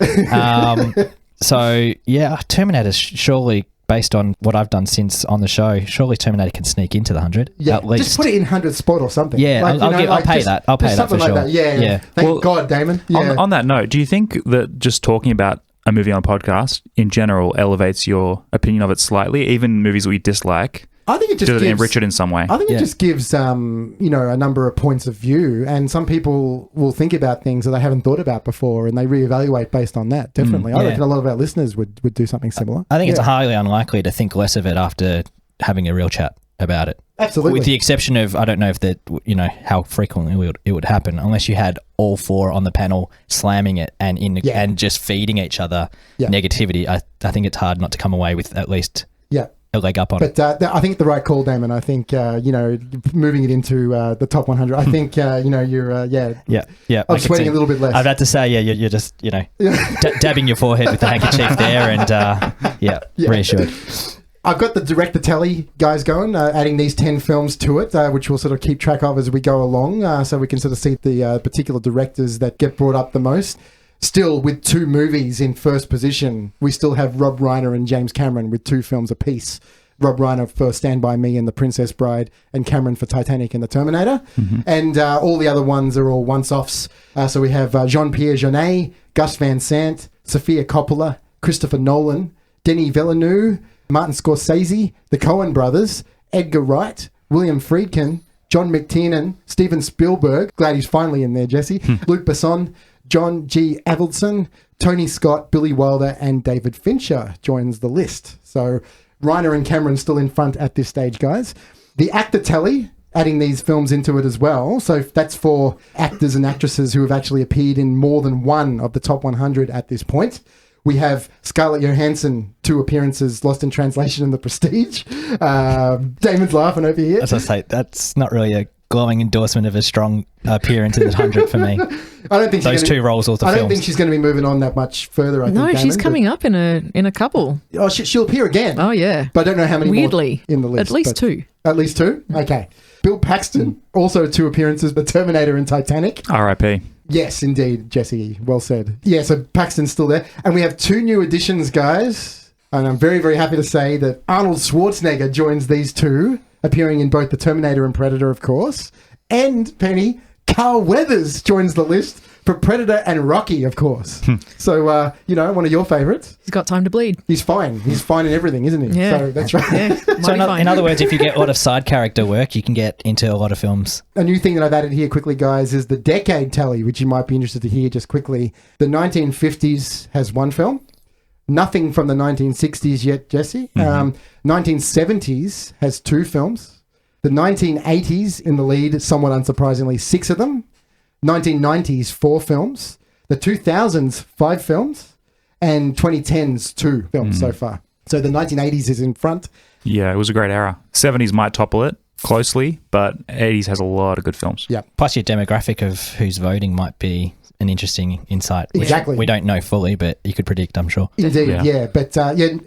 So, yeah, Terminator's surely, based on what I've done since on the show, surely Terminator can sneak into the 100. Yeah, at least. just put it in 100th spot or something. Yeah, I'll pay that. I'll pay that for something like sure. that. Yeah. Thank God, Damon. Yeah. On that note, do you think that just talking about a movie on a podcast in general elevates your opinion of it slightly, even movies we dislike? I think it just does it gives, enrich it in some way? I think it just gives, a number of points of view, and some people will think about things that they haven't thought about before, and they reevaluate based on that. Definitely, I reckon a lot of our listeners would do something similar. I think it's highly unlikely to think less of it after having a real chat about it. Absolutely, with the exception of I don't know if that how frequently it would happen, unless you had all 4 on the panel slamming it and and just feeding each other negativity. I think it's hard not to come away with at least a leg up on it. But I think the right call, Damon. I think moving it into the top 100. I think you're I'm sweating a little bit less. I've had to say, you're just dabbing your forehead with the handkerchief there, and reassured. I've got the director tally guys going, adding these 10 films to it, which we'll sort of keep track of as we go along, so we can sort of see the particular directors that get brought up the most. Still, with 2 movies in first position, we still have Rob Reiner and James Cameron with 2 films apiece. Rob Reiner for Stand By Me and The Princess Bride, and Cameron for Titanic and The Terminator. Mm-hmm. And all the other ones are all once-offs. So we have Jean-Pierre Jeunet, Gus Van Sant, Sofia Coppola, Christopher Nolan, Denis Villeneuve, Martin Scorsese, the Coen brothers, Edgar Wright, William Friedkin, John McTiernan, Steven Spielberg, glad he's finally in there, Jesse, Luc Besson, John G. Avildsen, Tony Scott, Billy Wilder, and David Fincher joins the list. So Reiner and Cameron still in front at this stage, guys. The actor tally, adding these films into it as well. So that's for actors and actresses who have actually appeared in more than one of the top 100 at this point. We have Scarlett Johansson, 2 appearances, Lost in Translation and The Prestige. Damon's laughing over here. As I say, that's not really a glowing endorsement of a strong appearance in the 100 for me. I don't think those 2 roles or the I films. don't think she's going to be moving on that much further. I think, No, she's Damon, coming up in a couple. Oh, she'll appear again. Oh, yeah. But I don't know how many Weirdly. more in the list. At least but- 2. At least 2? Okay. Bill Paxton, also 2 appearances, but Terminator and Titanic. R.I.P. Yes, indeed, Jesse. Well said. Yeah, so Paxton's still there. And we have 2 new additions, guys. And I'm very, very happy to say that Arnold Schwarzenegger joins these 2, appearing in both The Terminator and Predator, of course. And, Penny, Carl Weathers joins the list for Predator and Rocky, of course. So, one of your favourites. He's got time to bleed. He's fine. He's fine in everything, isn't he? Yeah. So that's right. Yeah, So mighty fine. in other words, if you get a lot of side character work, you can get into a lot of films. A new thing that I've added here quickly, guys, is the decade tally, which you might be interested to hear just quickly. The 1950s has 1 film. Nothing from the 1960s yet, Jesse. 1970s has 2 films. The 1980s in the lead, somewhat unsurprisingly, 6 of them. 1990s, 4 films. The 2000s, 5 films. And 2010s, 2 films so far. So the 1980s is in front. Yeah, it was a great era. 70s might topple it closely, but 80s has a lot of good films. Yeah. Plus your demographic of who's voting might be an interesting insight. Which Exactly. we don't know fully, but you could predict, I'm sure. Indeed, Yeah. yeah. But,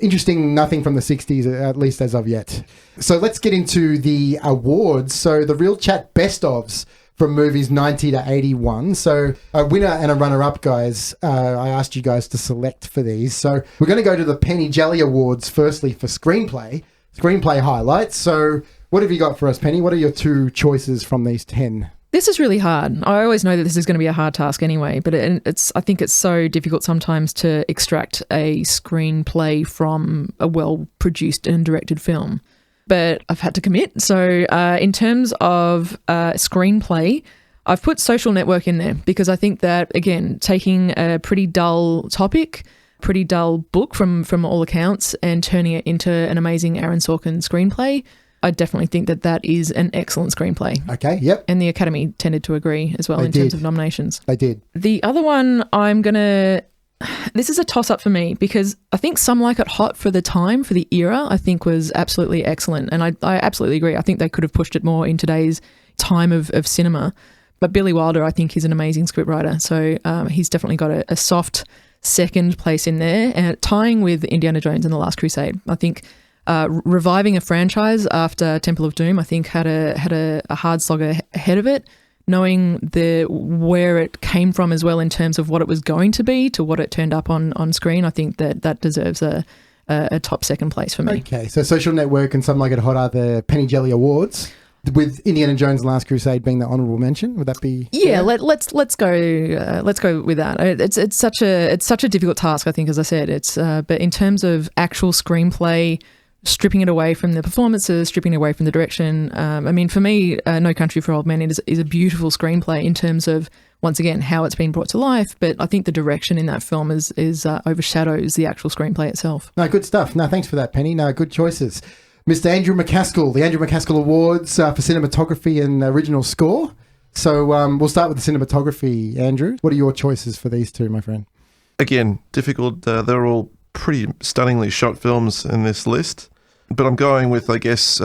interesting, nothing from the 60s, at least as of yet. So let's get into the awards. So the Real Chat Best Ofs from movies 90 to 81. So a winner and a runner-up, guys. I asked you guys to select for these. So we're going to go to the Penny Jelly Awards, firstly for screenplay highlights. So what have you got for us, Penny? What are your 2 choices from these 10? This is really hard. I always know that this is going to be a hard task anyway, but I think it's so difficult sometimes to extract a screenplay from a well-produced and directed film. But I've had to commit. So in terms of screenplay, I've put Social Network in there because I think that, again, taking a pretty dull topic, pretty dull book from all accounts and turning it into an amazing Aaron Sorkin screenplay, I definitely think that is an excellent screenplay. Okay, yep. And the Academy tended to agree as well in terms of nominations. They did. The other one this is a toss-up for me because I think Some Like It Hot for the time, for the era, I think was absolutely excellent. And I absolutely agree. I think they could have pushed it more in today's time of cinema. But Billy Wilder, I think, is an amazing scriptwriter. So he's definitely got a soft second place in there. And tying with Indiana Jones and the Last Crusade, I think reviving a franchise after Temple of Doom, I think had a hard slog ahead of it. Knowing where it came from as well in terms of what it was going to be to what it turned up on screen, I think that deserves a top second place for me. Okay, so Social Network and Some Like It Hot are the Penny Jelly Awards, with Indiana Jones and Last Crusade being the honourable mention. Would that be? Yeah, let's go with that. It's such a difficult task, I think, as I said. But in terms of actual screenplay, stripping it away from the performances, stripping it away from the direction. I mean, for me, No Country for Old Men is a beautiful screenplay in terms of, once again, how it's been brought to life. But I think the direction in that film is overshadows the actual screenplay itself. No, good stuff. No, thanks for that, Penny. No, good choices. Mr. Andrew McCaskill, the Andrew McCaskill Awards for cinematography and original score. So we'll start with the cinematography, Andrew. What are your choices for these 2, my friend? Again, difficult. They're all pretty stunningly shot films in this list. But I'm going with, I guess,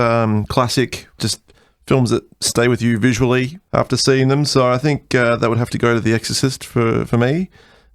classic, just films that stay with you visually after seeing them. So I think that would have to go to The Exorcist for me.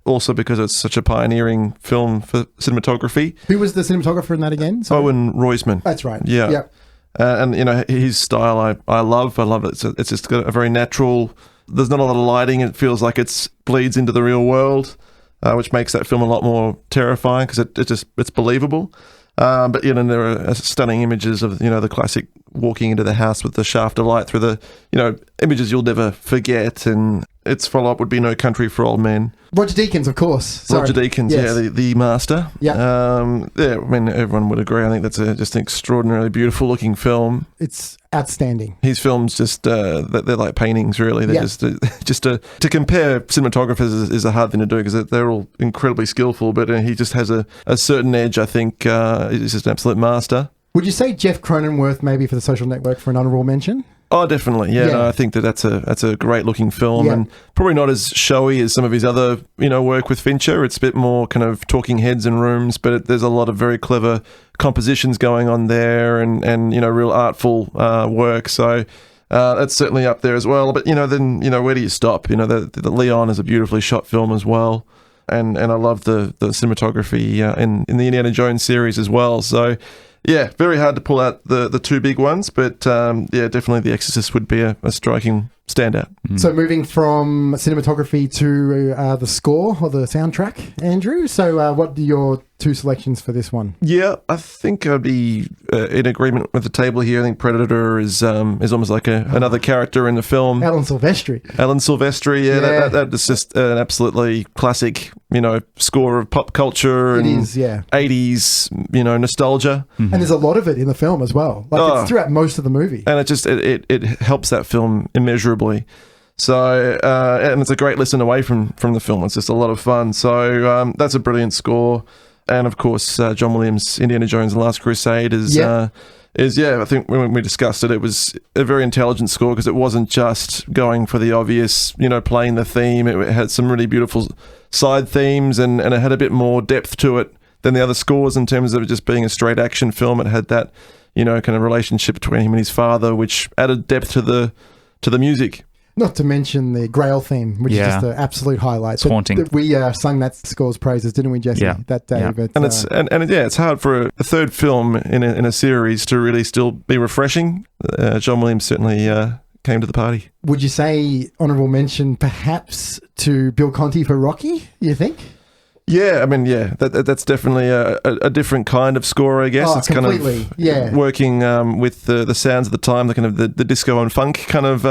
Also because it's such a pioneering film for cinematography. Who was the cinematographer in that again? Sorry. Owen Roisman. That's right. Yeah. Yep. And, his style I love. I love it. It's just got a very natural, there's not a lot of lighting. It feels like it bleeds into the real world, which makes that film a lot more terrifying because it's believable. But there are stunning images of the classic walking into the house with the shaft of light through the images you'll never forget. And its follow-up would be No Country for Old Men. Roger Deakins, of course. Sorry. Roger Deakins, Yes. yeah, the master. Yeah. I mean, everyone would agree. I think that's just an extraordinarily beautiful looking film. It's outstanding. His films they're like paintings, really. They're to compare cinematographers is a hard thing to do because they're all incredibly skillful, but he just has a certain edge, I think. He's just an absolute master. Would you say Jeff Cronenworth maybe for The Social Network for an honourable mention? Oh, definitely. Yeah, Yeah. No, I think that's a great looking film, Yeah. and probably not as showy as some of his other work with Fincher. It's a bit more kind of talking heads in rooms, but there's a lot of very clever compositions going on there, and real artful work. So that's certainly up there as well. But then where do you stop? The Leon is a beautifully shot film as well, and I love the cinematography in the Indiana Jones series as well. So. Yeah, very hard to pull out the two big ones, but definitely The Exorcist would be a striking standout. So moving from cinematography to the score or the soundtrack, Andrew. So what are your two selections for this one? Yeah, I think I'd be in agreement with the table here. I think Predator is almost like another character in the film. Alan Silvestri. Alan Silvestri, yeah. That is just an absolutely classic, score of pop culture and It is, yeah. 80s, nostalgia. And there's a lot of it in the film as well. Like it's throughout most of the movie. And it helps that film immeasurably. So, and it's a great listen away from the film. It's just a lot of fun. So that's a brilliant score. And of course, John Williams' Indiana Jones and the Last Crusade is, I think when we discussed it, it was a very intelligent score because it wasn't just going for the obvious, playing the theme. It had some really beautiful side themes and it had a bit more depth to it than the other scores in terms of it just being a straight action film. It had that, kind of relationship between him and his father, which added depth to the music. Not to mention the Grail theme, which is just an absolute highlight. It's haunting. We sung that score's praises, didn't we, Jesse? Yeah. That day. Yeah. But, And it's hard for a third film in a series to really still be refreshing. John Williams certainly came to the party. would you say honourable mention perhaps to Bill Conti for Rocky, you think? Yeah, I mean, that's definitely a different kind of score, I guess. Oh, it's completely, kind of yeah. working with the sounds of the time, the kind of the disco and funk kind of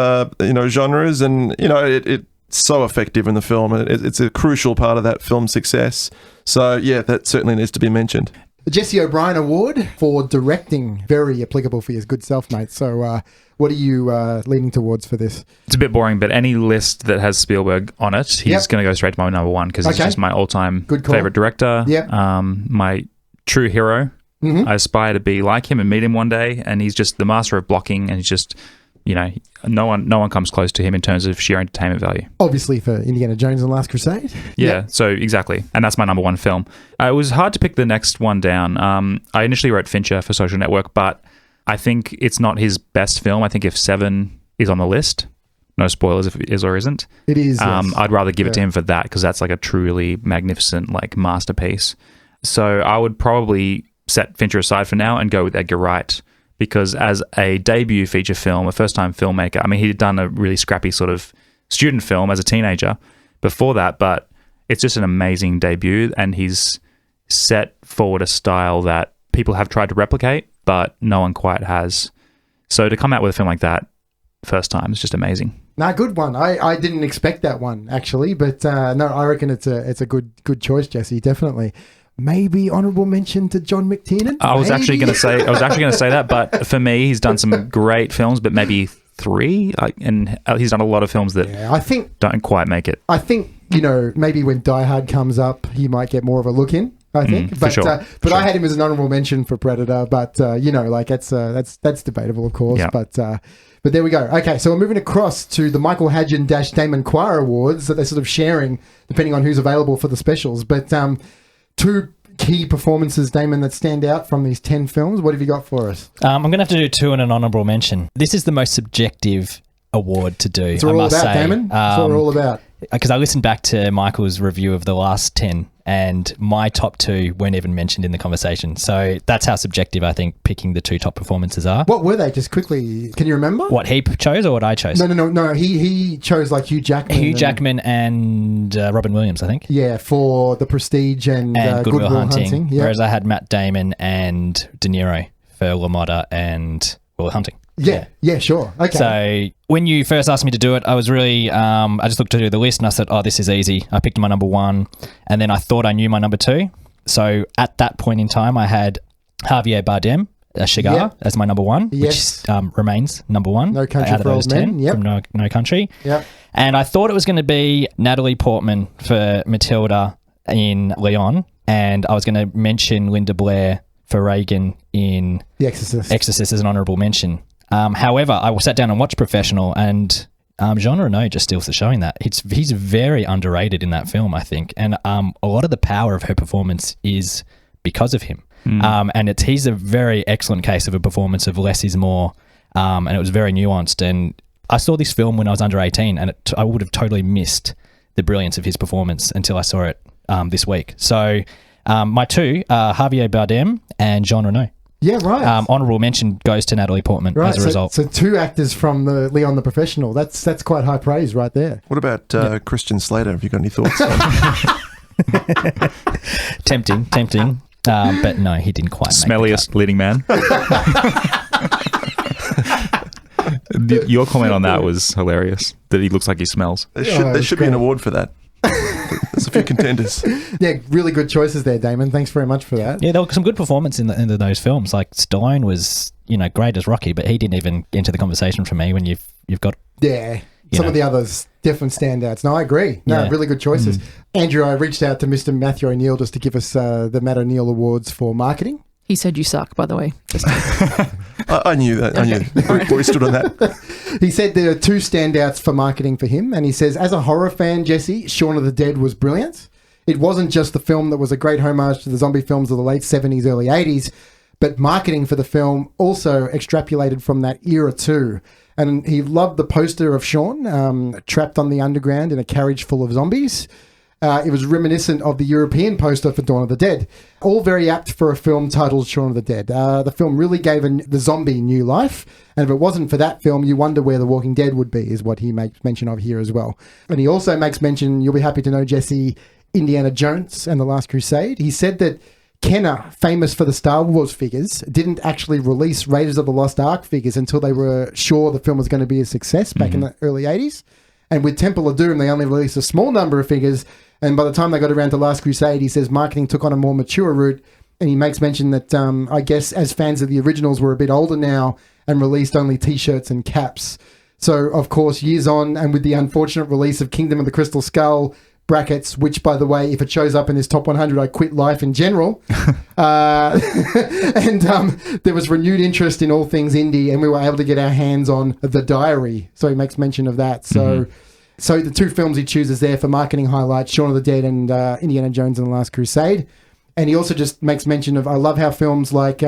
genres, and it's so effective in the film, and it's a crucial part of that film's success. So yeah, that certainly needs to be mentioned. The Jesse O'Brien Award for directing, very applicable for your good self, mate. So what are you leaning towards for this? It's a bit boring, but any list that has Spielberg on it, he's going to go straight to my number one because he's just my all-time favorite director. Yep. My true hero. Mm-hmm. I aspire to be like him and meet him one day, and he's just the master of blocking, and he's just, no one comes close to him in terms of sheer entertainment value. Obviously for Indiana Jones and the Last Crusade. Yeah, so exactly. And that's my number one film. It was hard to pick the next one down. I initially wrote Fincher for Social Network, but I think it's not his best film. I think if Seven is on the list, no spoilers if it is or isn't. It is, yes. I'd rather give it to him for that because that's like a truly magnificent masterpiece. So I would probably set Fincher aside for now and go with Edgar Wright because as a debut feature film, a first-time filmmaker, I mean, he'd done a really scrappy sort of student film as a teenager before that, but it's just an amazing debut and he's set forward a style that people have tried to replicate, but no one quite has. So to come out with a film like that first time is just amazing. Nah, good one. I didn't expect that one actually, but no, I reckon it's a good choice, Jesse. Definitely. Maybe honourable mention to John McTiernan. I was actually going to say that, but for me, he's done some great films, but maybe three, and he's done a lot of films that I think don't quite make it. I think maybe when Die Hard comes up, he might get more of a look in. I think, but sure. I had him as an honourable mention for Predator, but that's debatable, of course. Yeah. But there we go. Okay, so we're moving across to the Michael Hadjian - Damon Quah Awards that they're sort of sharing depending on who's available for the specials. But two key performances, Damon, that stand out from these 10 films. What have you got for us? I'm going to have to do two and an honourable mention. This is the most subjective award to do. It's all about, Damon. That's what we're all about. Because I listened back to Michael's review of the last 10 and my top two weren't even mentioned in the conversation. So that's how subjective I think picking the two top performances are. What were they? Just quickly, can you remember? What he chose or what I chose? No. He chose like Hugh Jackman. Hugh Jackman and Robin Williams, I think. Yeah, for The Prestige and Good Will Hunting. Yeah. Whereas I had Matt Damon and De Niro for LaMotta and Will Hunting. Yeah, sure. Okay. So when you first asked me to do it, I was really, I just looked to the list and I said, oh, this is easy. I picked my number one and then I thought I knew my number two. So at that point in time, I had Javier Bardem, Shigar, as my number one, which remains number one. No Country out of for those Old 10 Men. from No Country. Yep. And I thought it was going to be Natalie Portman for Matilda in Leon. And I was going to mention Linda Blair for Reagan in The Exorcist. Exorcist as an honourable mention. However, I sat down and watched Professional, and Jean Reno just steals the show in that. He's very underrated in that film, I think, and a lot of the power of her performance is because of him. And he's a very excellent case of a performance of less is more, and it was very nuanced. And I saw this film when I was under 18, and I would have totally missed the brilliance of his performance until I saw it this week. So my two are Javier Bardem and Jean Reno. Yeah, right. Honourable mention goes to Natalie Portman as a result. So two actors from the Leon the Professional. That's quite high praise right there. What about Christian Slater? Have you got any thoughts? Tempting. But no, he didn't quite Smelliest leading man. Your comment on that was hilarious, that he looks like he smells. There should be an award for that. There's a few contenders. Yeah, really good choices there, Damon. Thanks very much for that. Yeah, there were some good performance in those films. Like Stallone was, great as Rocky, but he didn't even enter the conversation for me when you've got... Yeah, some of the others definitely standouts. No, I agree. No, really good choices. Andrew, I reached out to Mr. Matthew O'Neill just to give us the Matt O'Neill Awards for marketing. He said you suck, by the way. I knew that. I knew. Before he stood on that. He said there are two standouts for marketing for him, and he says, as a horror fan, Jesse, Shaun of the Dead was brilliant. It wasn't just the film that was a great homage to the zombie films of the late 70s, early 80s, but marketing for the film also extrapolated from that era too. And he loved the poster of Shaun, trapped on the underground in a carriage full of zombies. It was reminiscent of the European poster for Dawn of the Dead. All very apt for a film titled Shaun of the Dead. The film really gave the zombie new life. And if it wasn't for that film, you wonder where The Walking Dead would be, is what he makes mention of here as well. And he also makes mention, you'll be happy to know, Jesse, Indiana Jones and The Last Crusade. He said that Kenner, famous for the Star Wars figures, didn't actually release Raiders of the Lost Ark figures until they were sure the film was going to be a success back in the early 80s. And with Temple of Doom, they only released a small number of figures. And by the time they got around to Last Crusade, he says marketing took on a more mature route. And he makes mention that, I guess, as fans of the originals were a bit older now and released only T-shirts and caps. So, of course, years on, and with the unfortunate release of Kingdom of the Crystal Skull, brackets, which, by the way, if it shows up in this top 100, I quit life in general. And there was renewed interest in all things indie, and we were able to get our hands on The Diary. So he makes mention of that. So so the two films he chooses there for marketing highlights, Shaun of the Dead and Indiana Jones and the Last Crusade. And he also just makes mention of, I love how films like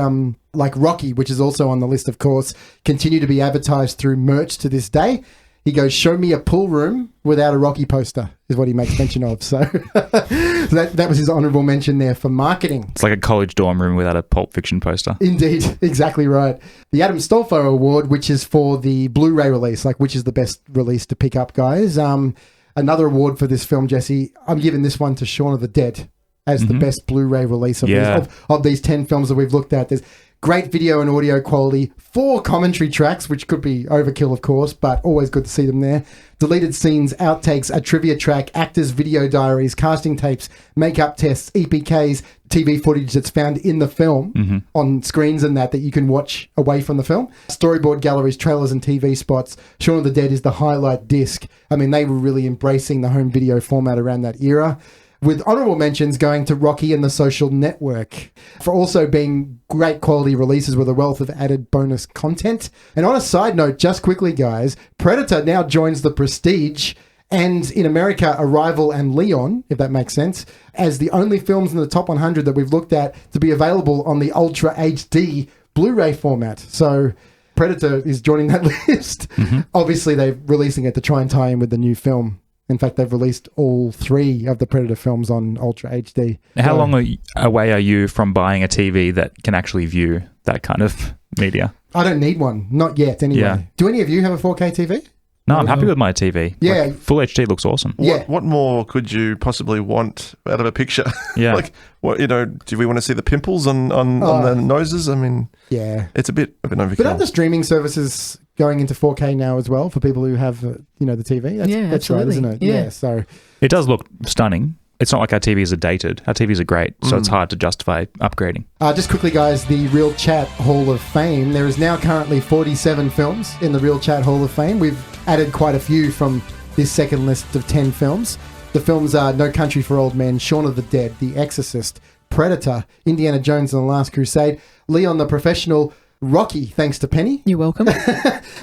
Rocky, which is also on the list, of course, continue to be advertised through merch to this day. He goes, show me a pool room without a Rocky poster, is what he makes mention of. So that was his honourable mention there for marketing. It's like a college dorm room without a Pulp Fiction poster. Indeed, exactly right. The Adam Stolfo Award, which is for the Blu-ray release, like which is the best release to pick up, guys. Another award for this film, Jesse, I'm giving this one to Shaun of the Dead as the best Blu-ray release of these 10 films that we've looked at. There's great video and audio quality, 4 commentary tracks, which could be overkill, of course, but always good to see them there. Deleted scenes, outtakes, a trivia track, actors' video diaries, casting tapes, makeup tests, EPKs, TV footage that's found in the film on screens and that you can watch away from the film. Storyboard galleries, trailers and TV spots. Shaun of the Dead is the highlight disc. I mean, they were really embracing the home video format around that era, with honourable mentions going to Rocky and The Social Network for also being great quality releases with a wealth of added bonus content. And on a side note, just quickly, guys, Predator now joins the Prestige and, in America, Arrival and Leon, if that makes sense, as the only films in the top 100 that we've looked at to be available on the Ultra HD Blu-ray format. So Predator is joining that list. Obviously, they're releasing it to try and tie in with the new film. In fact, they've released all 3 of the Predator films on Ultra HD. How long away are you from buying a TV that can actually view that kind of media? I don't need one. Not yet, anyway. Yeah. Do any of you have a 4K TV? No, I'm happy with my TV. Yeah. Like, full HD looks awesome. What more could you possibly want out of a picture? Yeah. Like, what, do we want to see the pimples on the noses? I mean, it's a bit of an overkill. But aren't the streaming services going into 4K now as well for people who have, the TV? That's right, isn't it? Yeah. So it does look stunning. It's not like our TVs are dated. Our TVs are great, so it's hard to justify upgrading. Just quickly, guys, the Real Chat Hall of Fame. There is now currently 47 films in the Real Chat Hall of Fame. We've added quite a few from this second list of 10 films. The films are No Country for Old Men, Shaun of the Dead, The Exorcist, Predator, Indiana Jones and the Last Crusade, Leon the Professional, Rocky, thanks to Penny. You're welcome.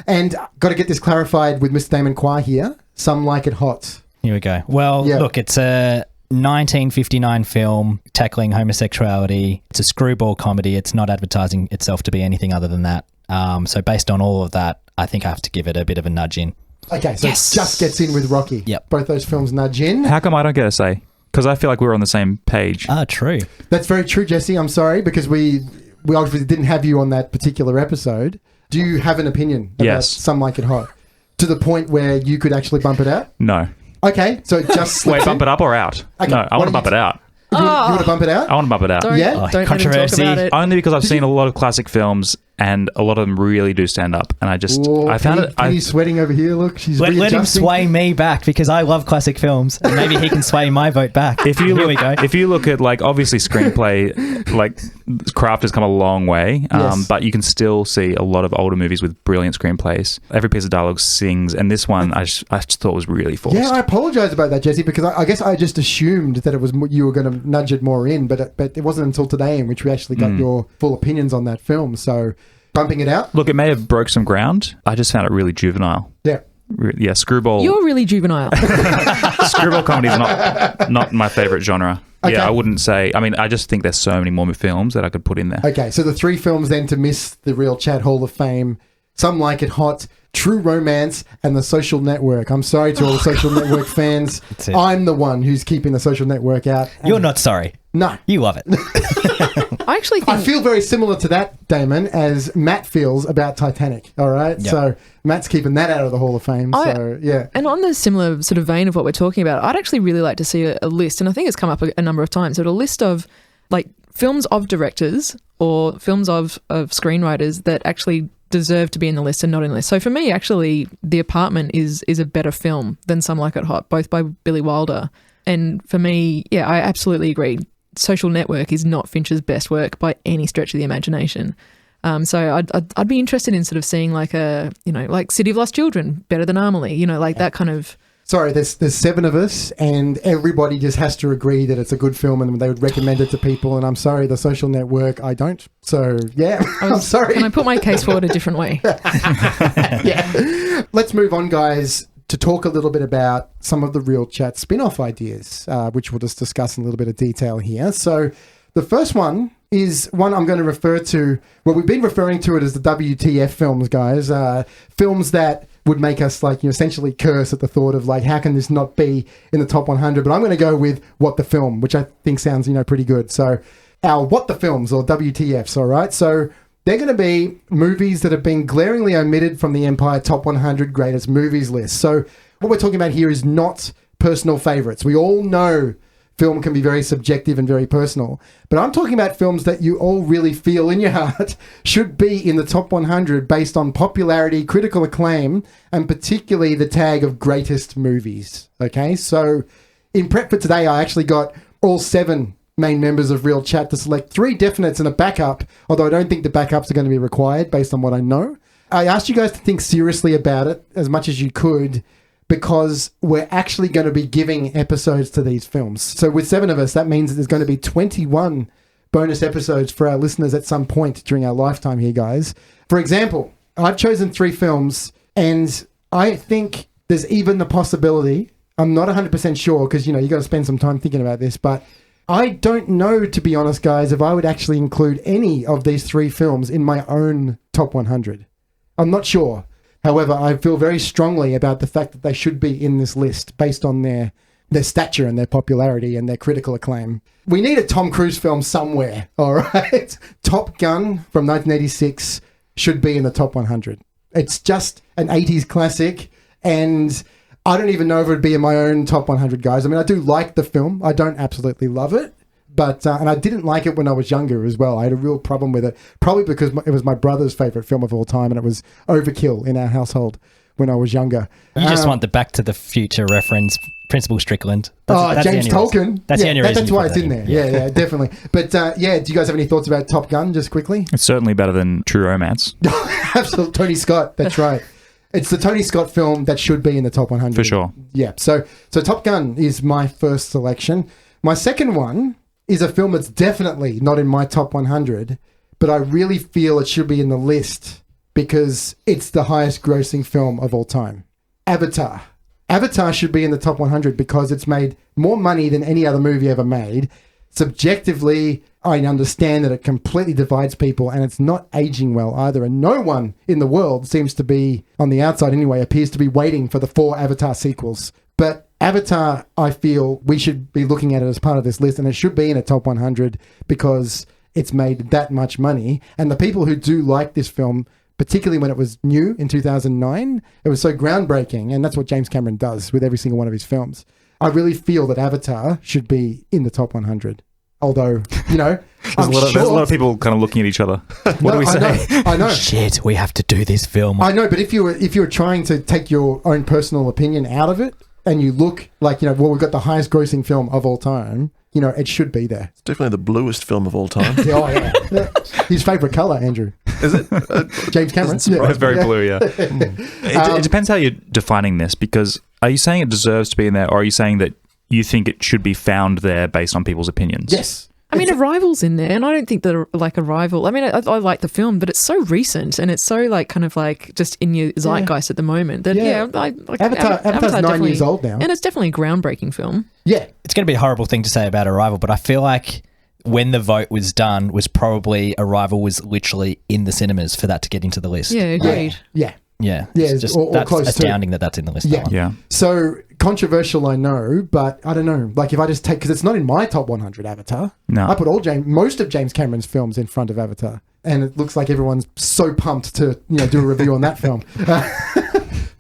And got to get this clarified with Mr. Damon Quah here. Some like it hot. Here we go. Well, look, it's a 1959 film tackling homosexuality. It's a screwball comedy. It's not advertising itself to be anything other than that. So based on all of that, I think I have to give it a bit of a nudge in. Okay, so it just gets in with Rocky. Yep. Both those films nudge in. How come I don't get a say? Because I feel like we're on the same page. True. That's very true, Jesse. I'm sorry, because we obviously didn't have you on that particular episode. Do you have an opinion about Yes. Some Like It Hot? To the point where you could actually bump it out? No. Okay, so it just slips Wait, in? bump it up or out? Okay, No, I why want to don't bump it out. You want to bump it out? I want to bump it out. Don't, Yeah? don't let him talk Controversy. about it. Only because I've seen a lot of classic films and a lot of them really do stand up. And I found it... Penny's sweating over here, look. She's Let him readjusting. sway me back because I love classic films, and maybe he can sway my vote back. Here we go. If you look at, like, obviously screenplay, like, craft has come a long way, Yes. but you can still see a lot of older movies with brilliant screenplays. Every piece of dialogue sings, and this one I just thought was really forced. Yeah, I apologise about that, Jesse, because I guess I just assumed that it was you were going to nudge it more in, but it wasn't until today in which we actually got your full opinions on that film. So, bumping it out? Look, it may have broke some ground. I just found it really juvenile. Yeah. Yeah, screwball. You're really juvenile. Screwball comedy is not my favourite genre. Okay. Yeah, I wouldn't say. I mean, I just think there's so many more films that I could put in there. Okay, so the three films then to miss the Real Chat Hall of Fame: Some Like It Hot, True Romance, and The Social Network. I'm sorry to all the Social Network fans. it. I'm the one who's keeping The Social Network out. You're not sorry. No. You love it. I actually think I feel very similar to that, Damon, as Matt feels about Titanic. All right? Yep. So Matt's keeping that out of the Hall of Fame. So, yeah. And on the similar sort of vein of what we're talking about, I'd actually really like to see a list, and I think it's come up a number of times, but a list of like films of directors or films of screenwriters that actually deserve to be in the list and not in the list. So for me, actually, The Apartment is a better film than Some Like It Hot, both by Billy Wilder. And for me, yeah, I absolutely agree. Social Network is not Fincher's best work by any stretch of the imagination. So I'd be interested in sort of seeing like like City of Lost Children, better than Amelie, like that kind of. Sorry, there's seven of us, and everybody just has to agree that it's a good film, and they would recommend it to people. And I'm sorry, The Social Network, I don't. So yeah, I'm sorry. Can I put my case forward a different way? Yeah. Let's move on, guys, to talk a little bit about some of the Real Chat spin-off ideas, which we'll just discuss in a little bit of detail here. So the first one is one I'm going to refer to. Well, we've been referring to it as the WTF films, guys. Films that would make us essentially curse at the thought of how can this not be in the top 100? But I'm going to go with What the Film, which I think sounds pretty good. So our What the Films, or WTFs, all right? So they're going to be movies that have been glaringly omitted from the Empire Top 100 Greatest Movies list. So what we're talking about here is not personal favourites. We all know film can be very subjective and very personal, but I'm talking about films that you all really feel in your heart should be in the top 100 based on popularity, critical acclaim, and particularly the tag of greatest movies. Okay, so in prep for today, I actually got all 7 main members of Real Chat to select 3 definites and a backup, although I don't think the backups are going to be required based on what I know. I asked you guys to think seriously about it as much as you could, because we're actually going to be giving episodes to these films. So with 7 of us, that means that there's going to be 21 bonus episodes for our listeners at some point during our lifetime here, guys. For example, I've chosen 3 films, and I think there's even the possibility, I'm not 100% sure, because, you got to spend some time thinking about this, but I don't know, to be honest, guys, if I would actually include any of these 3 films in my own top 100. I'm not sure. However, I feel very strongly about the fact that they should be in this list based on their stature and their popularity and their critical acclaim. We need a Tom Cruise film somewhere, all right? Top Gun from 1986 should be in the top 100. It's just an 80s classic, and I don't even know if it would be in my own top 100, guys. I mean, I do like the film. I don't absolutely love it. But and I didn't like it when I was younger as well. I had a real problem with it, probably because it was my brother's favourite film of all time, and it was overkill in our household when I was younger. You just want the Back to the Future reference, Principal Strickland. That's James Tolkien. That's the only reason. That's why it's in there. Yeah, definitely. But do you guys have any thoughts about Top Gun, just quickly? It's certainly better than True Romance. Absolutely. Tony Scott, that's right. It's the Tony Scott film that should be in the top 100. For sure. Yeah, so Top Gun is my first selection. My second one is a film that's definitely not in my top 100, but I really feel it should be in the list because it's the highest grossing film of all time. Avatar. Avatar should be in the top 100 because it's made more money than any other movie ever made. Subjectively, I understand that it completely divides people and it's not aging well either. And no one in the world seems to be, on the outside anyway, appears to be waiting for the 4 Avatar sequels. But Avatar, I feel we should be looking at it as part of this list, and it should be in a top 100 because it's made that much money. And the people who do like this film, particularly when it was new in 2009, it was so groundbreaking, and that's what James Cameron does with every single one of his films. I really feel that Avatar should be in the top 100. Although, you know, there's a lot of people kind of looking at each other. What do we say? I know. Shit, we have to do this film. I know, but if you were trying to take your own personal opinion out of it, and you look like, you know, well, we've got the highest grossing film of all time, you know, it should be there. It's definitely the bluest film of all time. Oh, yeah. His favourite colour, Andrew. Is it? James Cameron. It's very blue, yeah. It depends how you're defining this, because are you saying it deserves to be in there, or are you saying that you think it should be found there based on people's opinions? Yes. I mean, Arrival's in there, and I don't think that, like, Arrival... I mean, I like the film, but it's so recent, and it's so, like, kind of, like, just in your zeitgeist at the moment. That, Avatar's 9 years old now. And it's definitely a groundbreaking film. Yeah. It's going to be a horrible thing to say about Arrival, but I feel like when the vote was done was probably Arrival was literally in the cinemas for that to get into the list. Yeah, agreed. Yeah. Yeah. Yeah, just, or that's close astounding that that's in the list. Yeah. Yeah. So, controversial, I know, but I don't know. Like, if I just take... Because it's not in my top 100, Avatar. No. I put most of James Cameron's films in front of Avatar. And it looks like everyone's so pumped to, you know, do a review on that film.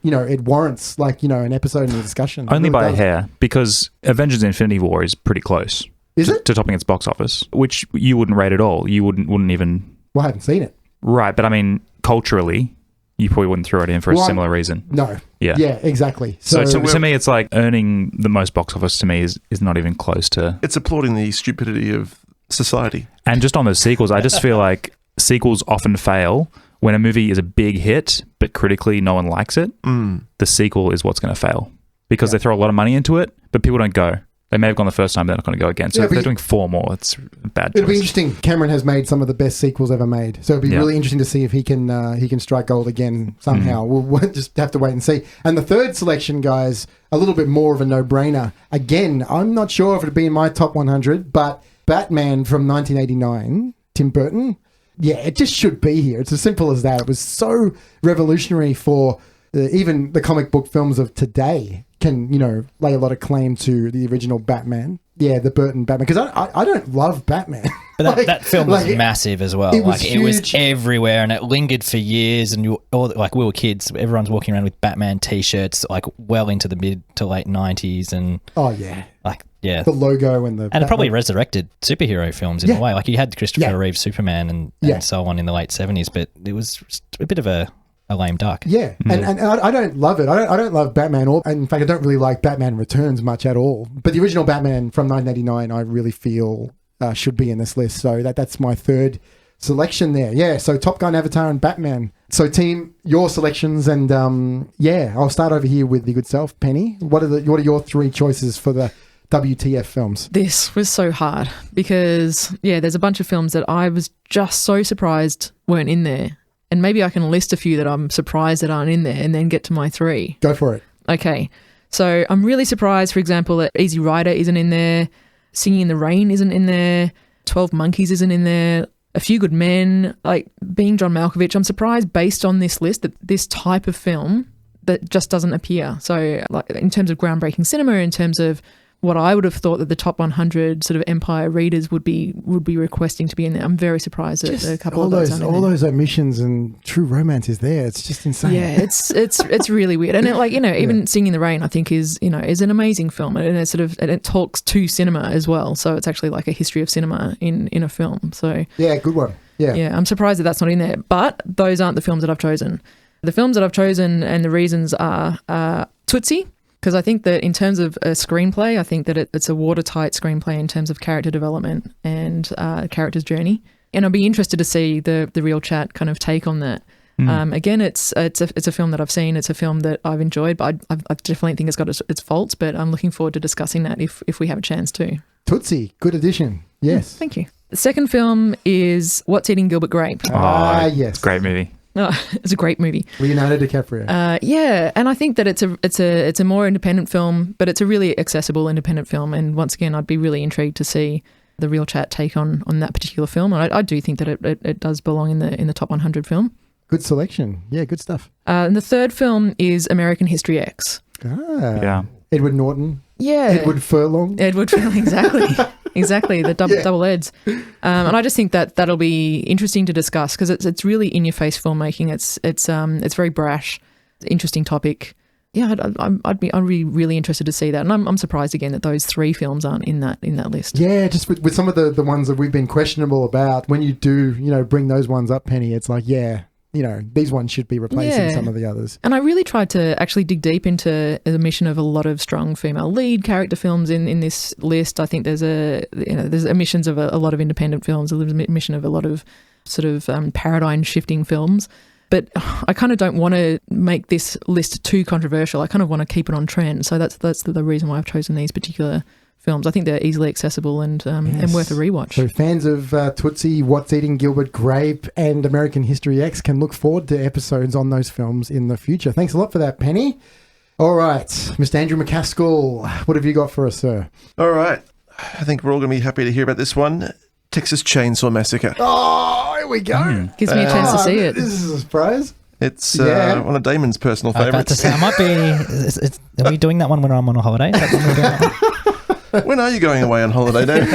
You know, it warrants, like, you know, an episode in the discussion. Only by a hair, because Avengers Infinity War is pretty close. Is it? To topping its box office, which you wouldn't rate at all. You wouldn't even... Well, I haven't seen it. Right, but I mean, culturally... You probably wouldn't throw it in for a similar reason. No. Yeah. Yeah, exactly. So to me, it's like earning the most box office to me is not even close to... It's applauding the stupidity of society. And just on those sequels, I just feel like sequels often fail when a movie is a big hit, but critically no one likes it. The sequel is what's going to fail because they throw a lot of money into it, but people don't go. They may have gone the first time, they're not going to go again. So if they're doing 4 more, it's a bad choice. It'll be interesting. Cameron has made some of the best sequels ever made. So it'll be really interesting to see if he can strike gold again somehow. We'll just have to wait and see. And the third selection, guys, a little bit more of a no-brainer. Again, I'm not sure if it'd be in my top 100, but Batman from 1989, Tim Burton, yeah, it just should be here. It's as simple as that. It was so revolutionary for even the comic book films of today. Can, you know, lay a lot of claim to the original Batman. Yeah, the Burton Batman. Because I don't love Batman. But that film was massive as well. It was it was everywhere and it lingered for years. And we were kids. Everyone's walking around with Batman T-shirts, like well into the mid to late 90s. And oh yeah, like yeah, the logo and it probably resurrected superhero films in a way. Like you had Christopher Reeve Superman and so on in the late 70s, but it was a bit of a lame duck. Yeah, and I don't love it. I don't love Batman, in fact, I don't really like Batman Returns much at all. But the original Batman from 1989, I really feel should be in this list. So that's my third selection there. Yeah, so Top Gun, Avatar, and Batman. So team, your selections, and I'll start over here with the good self, Penny. What are your 3 choices for the WTF films? This was so hard because there's a bunch of films that I was just so surprised weren't in there. And maybe I can list a few that I'm surprised that aren't in there and then get to my 3. Go for it. Okay. So I'm really surprised, for example, that Easy Rider isn't in there. Singing in the Rain isn't in there. 12 Monkeys isn't in there. A Few Good Men, like Being John Malkovich. I'm surprised based on this list that this type of film that just doesn't appear. So like in terms of groundbreaking cinema, in terms of what I would have thought that the top 100 sort of Empire readers would be requesting to be in there. I'm very surprised that a couple of those aren't in there. All those omissions and True Romance is there. It's just insane. Yeah, it's really weird. And even Singing in the Rain, I think is an amazing film, and it talks to cinema as well. So it's actually like a history of cinema in a film. So yeah, good one. Yeah, I'm surprised that that's not in there. But those aren't the films that I've chosen. The films that I've chosen and the reasons are Tootsie. Because I think that in terms of a screenplay, I think that it's a watertight screenplay in terms of character development and character's journey. And I'll be interested to see the real chat kind of take on that. Again, it's a film that I've seen. It's a film that I've enjoyed, but I definitely think it's got its faults. But I'm looking forward to discussing that if we have a chance to. Tootsie, good addition. Yes. Thank you. The second film is What's Eating Gilbert Grape. Yes. Great movie. Oh, it's a great movie. Leonardo DiCaprio. Yeah, and I think that it's a more independent film, but it's a really accessible independent film. And once again, I'd be really intrigued to see the Real Chat take on that particular film. And I do think that it does belong in the top 100 film. Good selection. Yeah, good stuff. And the third film is American History X. Yeah. Edward Norton. Yeah. Edward Furlong. Edward Furlong, exactly. Exactly, the double eds. And I just think that that'll be interesting to discuss because it's really in-your-face filmmaking. It's very brash, interesting topic. Yeah, I'd be really interested to see that. And I'm surprised again that those three films aren't in that list. Yeah, just with some of the ones that we've been questionable about, when you do, bring those ones up, Penny, it's like, these ones should be replacing some of the others. And I really tried to actually dig deep into the omission of a lot of strong female lead character films in this list. I think there's omissions of a lot of independent films, there's an omission of a lot of sort of paradigm shifting films. But I kind of don't want to make this list too controversial. I kind of want to keep it on trend. So that's the reason why I've chosen these particular films. I think they're easily accessible and worth a rewatch. So fans of Tootsie, What's Eating Gilbert Grape, and American History X can look forward to episodes on those films in the future. Thanks a lot for that, Penny. All right, Mr. Andrew McCaskill, what have you got for us, sir? All right. I think we're all going to be happy to hear about this one. Texas Chainsaw Massacre. Oh, here we go. Gives me a chance to see it. This is a surprise. It's one of Damon's personal I was about to favourites. say, I might be... Are we doing that one when I'm on a holiday? Is that when we're doing that one? When are you going away on holiday, Damon?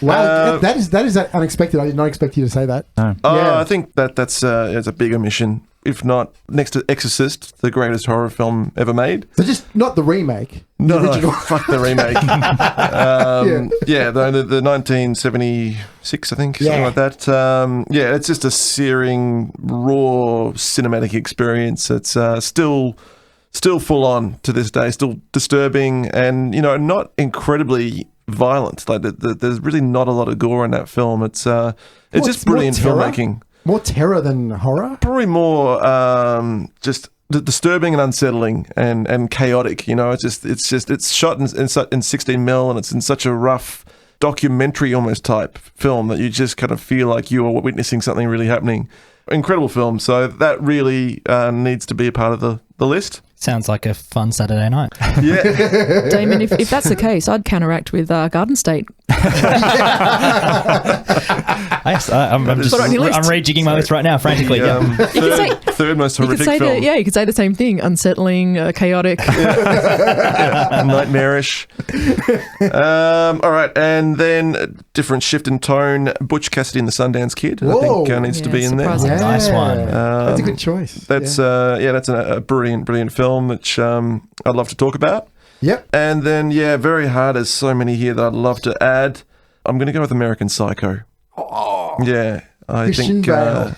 Wow, that is unexpected. I did not expect you to say that. No. I think that's it's a big omission. If not, next to Exorcist, the greatest horror film ever made. So just not the remake. No, the original. fuck the remake. The 1976, I think, something like that. It's just a searing, raw cinematic experience. It's still full on to this day, still disturbing, and not incredibly violent. Like there's really not a lot of gore in that film. It's just brilliant filmmaking. More terror than horror? Probably more just disturbing and unsettling and chaotic. It's shot in 16mm and it's in such a rough documentary almost type film that you just kind of feel like you are witnessing something really happening. Incredible film. So that really needs to be a part of the list. Sounds like a fun Saturday night. Yeah. Damon, if that's the case, I'd counteract with Garden State. I'm rejigging my list right now, frantically. Third most horrific film. You could say the same thing. Unsettling, chaotic. Nightmarish. All right, and then different shift in tone. Butch Cassidy and the Sundance Kid, I think needs to be in there. Surprising. Nice one. That's a good choice. That's a brilliant film which I'd love to talk about. Yep. And then very hard. There's so many here that I'd love to add. I'm going to go with American Psycho. Oh. Yeah. I Christian think, Bale.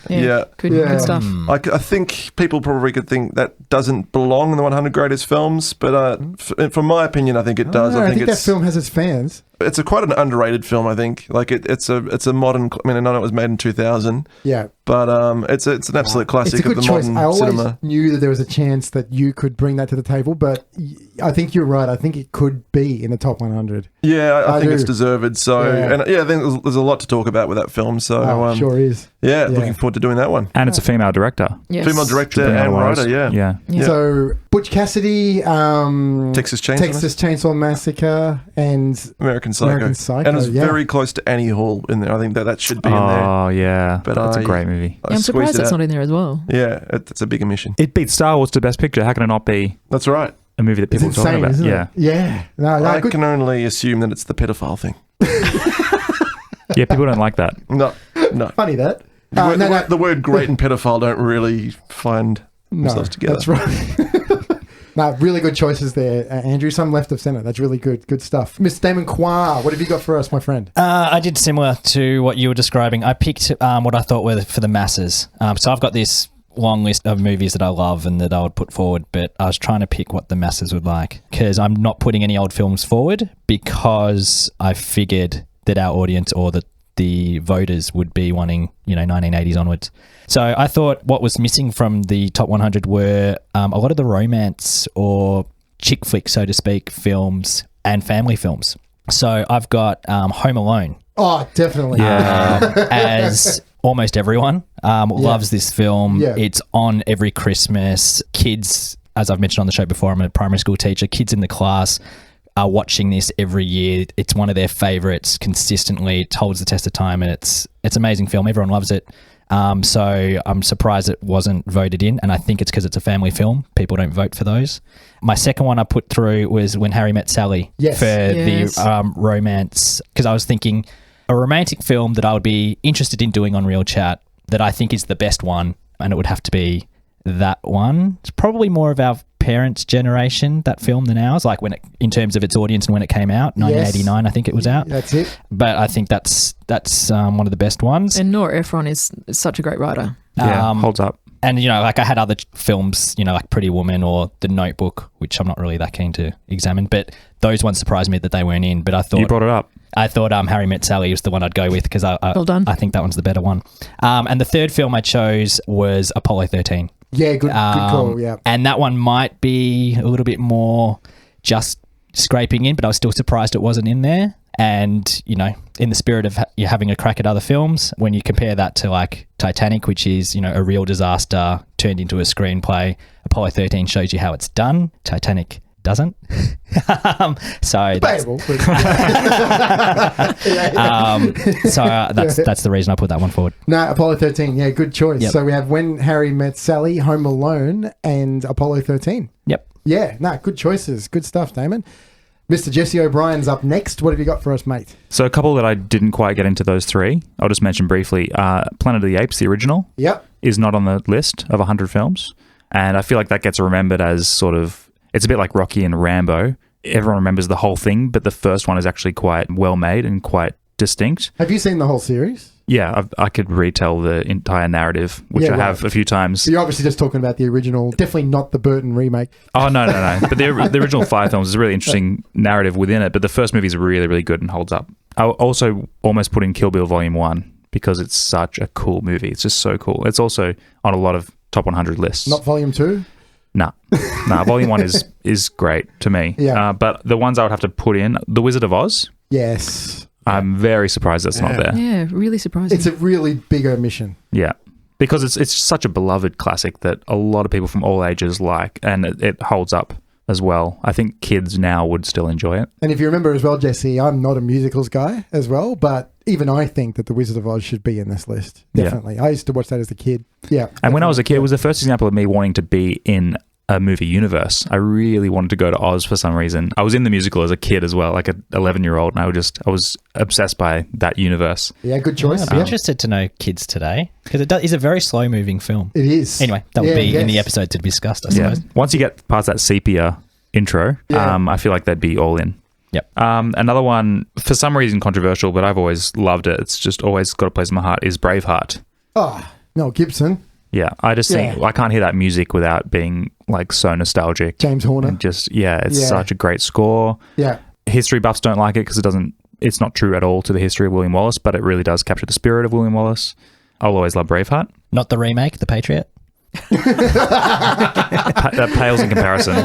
Good stuff. I think people probably could think that doesn't belong in the 100 greatest films, but from my opinion, I think it does. I think that film has its fans. It's quite an underrated film, I think. Like it's a modern. I mean, I know it was made in 2000. Yeah, but it's an absolute classic it's a good of the choice. modern I always cinema. knew that there was a chance that you could bring that to the table, but I think you're right. I think it could be in the top 100. Yeah, I think do. it's deserved. So, I think there's a lot to talk about with that film. So, sure is. Yeah, looking forward to doing that one. And it's a female director. Yes. Female director and writer. Yeah. So Butch Cassidy, Texas Chainsaw Massacre, and American Psycho. And it's very close to Annie Hall in there. I think that should be in there. Oh, yeah. But that's a great movie. I'm surprised that's not in there as well. Yeah, it's a big omission. It beats Star Wars to Best Picture. How can it not be? That's right. A movie that people are talking about. Isn't it? Yeah. I can only assume that it's the pedophile thing. Yeah, people don't like that. No. Funny that. The word great and pedophile don't really find themselves together. That's right. No, really good choices there, Andrew. Some left of centre. That's really good. Good stuff. Mr. Damon Quah, what have you got for us, my friend? I did similar to what you were describing. I picked what I thought were for the masses. So I've got this long list of movies that I love and that I would put forward, but I was trying to pick what the masses would like because I'm not putting any old films forward because I figured that our audience or the voters would be wanting, 1980s onwards. So I thought what was missing from the top 100 were a lot of the romance or chick flick, so to speak, films and family films. So I've got Home Alone. Oh, definitely. As almost everyone loves this film. Yeah. It's on every Christmas. Kids, as I've mentioned on the show before, I'm a primary school teacher. Kids in the class are watching this every year. It's one of their favourites consistently. It holds the test of time, and it's an amazing film. Everyone loves it. So I'm surprised it wasn't voted in, and I think it's because it's a family film. People don't vote for those. My second one I put through was When Harry Met Sally for the romance, because I was thinking a romantic film that I would be interested in doing on Real Chat that I think is the best one, and it would have to be that one. It's probably more of our parents' generation, that film, than ours, like in terms of its audience and when it came out, 1989 I think it was out. That's it. But I think that's one of the best ones. And Nora Ephron is such a great writer. Yeah, holds up. And, like I had other films, like Pretty Woman or The Notebook, which I'm not really that keen to examine, but those ones surprised me that they weren't in. But I thought... You brought it up. I thought Harry Met Sally was the one I'd go with because well done. I think that one's the better one. And the third film I chose was Apollo 13. Yeah, good call, yeah. And that one might be a little bit more just scraping in, but I was still surprised it wasn't in there. And, in the spirit of you having a crack at other films, when you compare that to like Titanic, which is, a real disaster turned into a screenplay, Apollo 13 shows you how it's done. Titanic doesn't. So that's the reason I put that one forward. No, Apollo 13. Yeah, good choice. Yep. So we have When Harry Met Sally, Home Alone, and Apollo 13. Yep. Yeah, good choices. Good stuff, Damon. Mr. Jesse O'Brien's up next. What have you got for us, mate? So a couple that I didn't quite get into those three, I'll just mention briefly. Planet of the Apes, the original, is not on the list of 100 films. And I feel like that gets remembered as sort of, it's a bit like Rocky and Rambo. Everyone remembers the whole thing, but the first one is actually quite well made and quite distinct. Have you seen the whole series? Yeah, I could retell the entire narrative, which I have a few times. So you're obviously just talking about the original, definitely not the Burton remake. Oh, no. But the original 5 films is a really interesting narrative within it, but the first movie is really, really good and holds up. I also almost put in Kill Bill Volume 1 because it's such a cool movie. It's just so cool. It's also on a lot of top 100 lists. Not Volume 2? Nah, Volume 1 is great to me. Yeah. But the ones I would have to put in, The Wizard of Oz. Yes. I'm very surprised that's not there. Yeah, really surprising. It's a really big omission. Yeah. Because it's such a beloved classic that a lot of people from all ages like, and it holds up as well. I think kids now would still enjoy it. And if you remember as well, Jesse, I'm not a musicals guy as well, but even I think that The Wizard of Oz should be in this list. Definitely. Yeah. I used to watch that as a kid. Yeah. And when I was a kid, it was the first example of me wanting to be in a movie universe. I really wanted to go to Oz for some reason. I was in the musical as a kid as well, like an 11-year-old, and I was obsessed by that universe. Yeah, good choice. I'd be interested to know kids today, because it is a very slow-moving film. It is. Anyway, that would be in the episode to be discussed, I suppose. Once you get past that sepia intro, I feel like they'd be all in. Yep. Another one, for some reason controversial, but I've always loved it. It's just always got a place in my heart, is Braveheart. Oh, Mel Gibson. Yeah, I just think I can't hear that music without being like so nostalgic. James Horner. And just it's such a great score. Yeah. History buffs don't like it because it's not true at all to the history of William Wallace, but it really does capture the spirit of William Wallace. I'll always love Braveheart. Not the remake, The Patriot. That pales in comparison.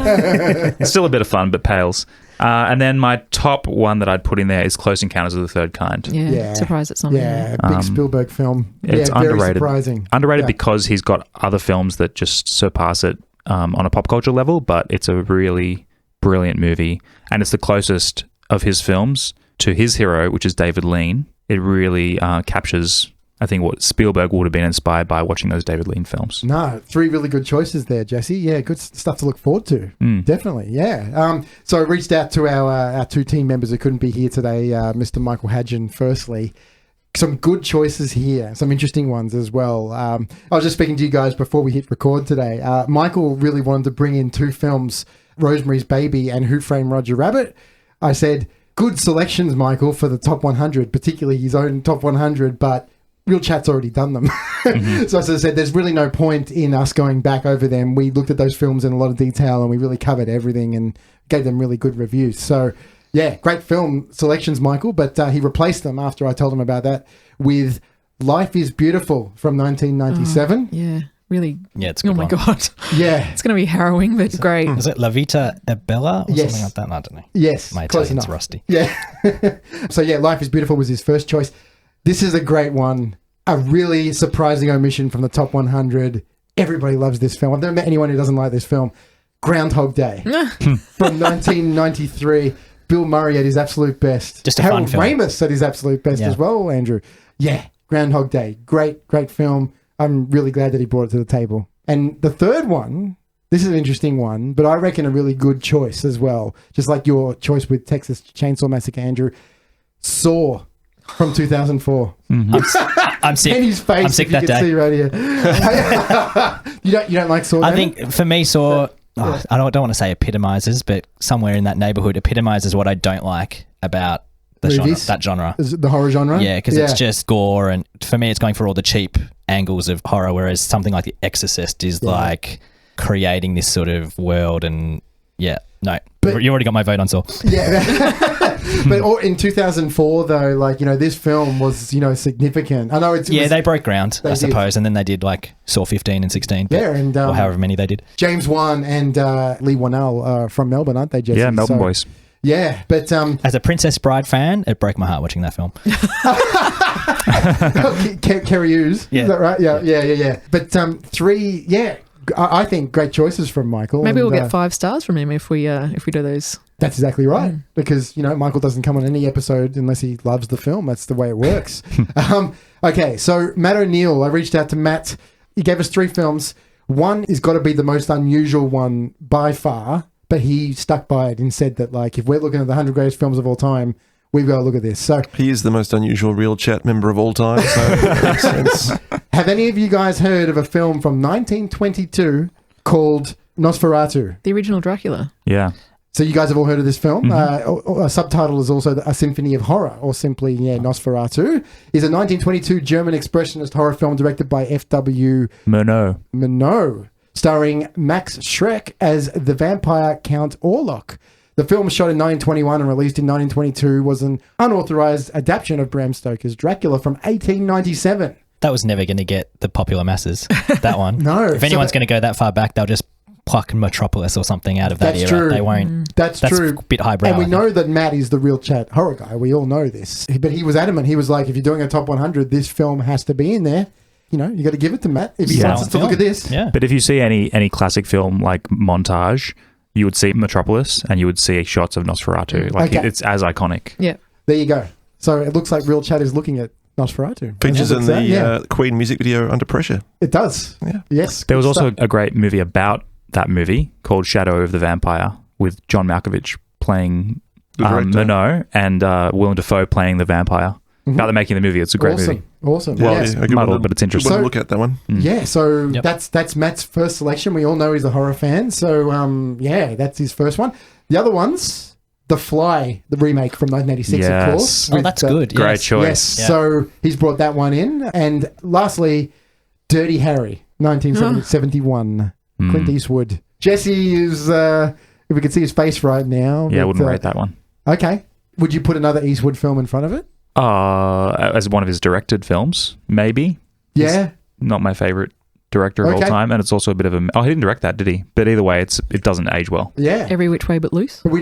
It's still a bit of fun, but pales. And then my top one that I'd put in there is Close Encounters of the Third Kind. Yeah. Surprised it's not there. Big Spielberg film. It's very underrated. Surprising. Underrated because he's got other films that just surpass it on a pop culture level, but it's a really brilliant movie. And it's the closest of his films to his hero, which is David Lean. It really captures, I think, what Spielberg would have been inspired by watching those David Lean films. No, 3 really good choices there, Jesse. Yeah, good stuff to look forward to. Definitely, yeah. So I reached out to our 2 team members who couldn't be here today, Mr. Michael Hadgen, firstly. Some good choices here, some interesting ones as well. I was just speaking to you guys before we hit record today. Michael really wanted to bring in 2 films, Rosemary's Baby and Who Framed Roger Rabbit. I said, good selections, Michael, for the top 100, particularly his own top 100, but Real Chat's already done them. So as I said, there's really no point in us going back over them. We looked at those films in a lot of detail and we really covered everything and gave them really good reviews. So yeah, great film selections, Michael, but he replaced them after I told him about that with Life is Beautiful from 1997. really. Yeah, it's a Oh good my one. God. Yeah. It's going to be harrowing, but great. Is it La Vita e Bella or Yes. something like that? I don't know. Yes. My close Italian's enough. rusty. Yeah. So yeah, Life is Beautiful was his first choice. This is a great one. A really surprising omission from the top 100. Everybody loves this film. I've never met anyone who doesn't like this film. Groundhog Day from 1993. Bill Murray at his absolute best. Just a Harold fun film. Ramis at his absolute best Yeah. as well, Andrew. Yeah, Groundhog Day. Great film. I'm really glad that he brought it to the table. And the third one, this is an interesting one, but I reckon a really good choice as well. Just like your choice with Texas Chainsaw Massacre, Andrew. Saw from 2004. I'm sick. Penny's face, I'm sick if you that can day. see right here. you don't like Saw? I Damon? think for me, Saw, I don't want to say epitomizes, but somewhere in that neighborhood epitomizes what I don't like about the genre, Movies? that genre. Is it the horror genre? Yeah, because it's just gore, and for me, it's going for all the cheap angles of horror, whereas something like The Exorcist is like creating this sort of world, and But- you already got my vote on Saw. Yeah. But in 2004, though, like, this film was, significant. I know it's... They broke ground, They I did. suppose, and then they did like Saw 15 and 16. Yeah, and... or however many they did. James Wan and Lee Whannell are from Melbourne, aren't they, Jesse? Yeah, Melbourne boys. Yeah, but... As a Princess Bride fan, it broke my heart watching that film. Kerry Hughes. Yeah. Is that right? Yeah. But three, I think great choices from Michael. Maybe and, we'll get 5 stars from him if we do those. That's exactly right. Because, Michael doesn't come on any episode unless he loves the film. That's the way it works. Okay, so Matt O'Neill, I reached out to Matt. He gave us 3 films. One has got to be the most unusual one by far, but he stuck by it and said that, like, if we're looking at the 100 greatest films of all time, we've got to look at this. So, He is the most unusual Real Chat member of all time. So it makes sense. have any of you guys heard of a film from 1922 called Nosferatu? The original Dracula. Yeah. So you guys have all heard of this film. A subtitle is also A Symphony of Horror, or simply Nosferatu. Is a 1922 German expressionist horror film directed by F.W. Murnau. starring Max Schreck as the vampire Count Orlok. The film was shot in 1921 and released in 1922 was an unauthorized adaptation of Bram Stoker's Dracula from 1897. That was never going to get the popular masses, that one. No. If anyone's going to go that far back, they'll just pluck Metropolis or something out of that That's era. true. They won't. That's true. a bit highbrow. And we I think. know that Matt is the Real Chat horror guy. We all know this. But he was adamant. He was like, if you're doing a top 100, this film has to be in there. You got to give it to Matt if he wants us to look at this. Yeah. But if you see any classic film like montage, you would see Metropolis and you would see shots of Nosferatu. Like Okay. it's as iconic. Yeah. There you go. So it looks like Real Chat is looking at Nosferatu. Features in the Yeah, Queen music video Under Pressure. it does. Yeah. Yes. There was good also stuff. a great movie about that movie called Shadow of the Vampire with John Malkovich playing The director. Murnau and Willem Dafoe playing the vampire. About the making of the movie. It's a great movie. Awesome. Well, yes. yeah. muddled, but it's interesting. Good one So- to look at that one. Yeah, so Yep. that's Matt's first selection. We all know he's a horror fan. So, that's his first one. The other ones, The Fly, the remake from 1986, Yes. of course. Oh, with, that's good. Great yes. choice. Yes, Yeah. so he's brought that one in. And lastly, Dirty Harry, 1971, Clint Eastwood. Jesse is, if we could see his face right now. Yeah, I but, wouldn't rate that one. Okay. Would you put another Eastwood film in front of it? As one of his directed films, maybe. Yeah. Not my favorite director of all Okay. time, and it's also a bit of a. Oh, he didn't direct that, did he? But either way, it doesn't age well. Yeah. Every Which Way But Loose. But we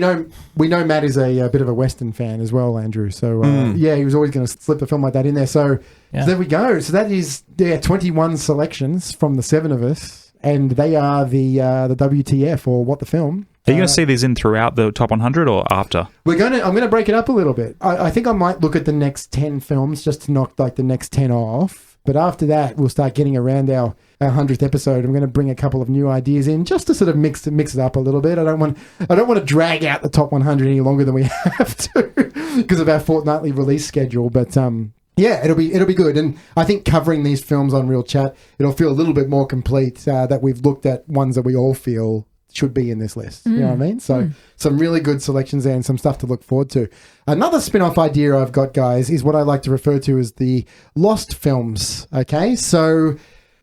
know Matt is a bit of a Western fan as well, Andrew. So he was always going to slip a film like that in there. So, Yeah. so there we go. So that is 21 selections from the 7 of us, and they are the WTF or What the Film. Are you going to see these in throughout the top 100 or after? I'm going to break it up a little bit. I think I might look at the next 10 films just to knock like the next 10 off. But after that, we'll start getting around our 100th episode. I'm going to bring a couple of new ideas in just to sort of mix it up a little bit. I don't want to drag out the top 100 any longer than we have to because of our fortnightly release schedule. But it'll be good. And I think covering these films on Real Chat, it'll feel a little bit more complete that we've looked at ones that we all feel should be in this list. You know what I mean? So some really good selections there and some stuff to look forward to. Another spin-off idea I've got, guys, is what I like to refer to as the Lost Films. Okay? So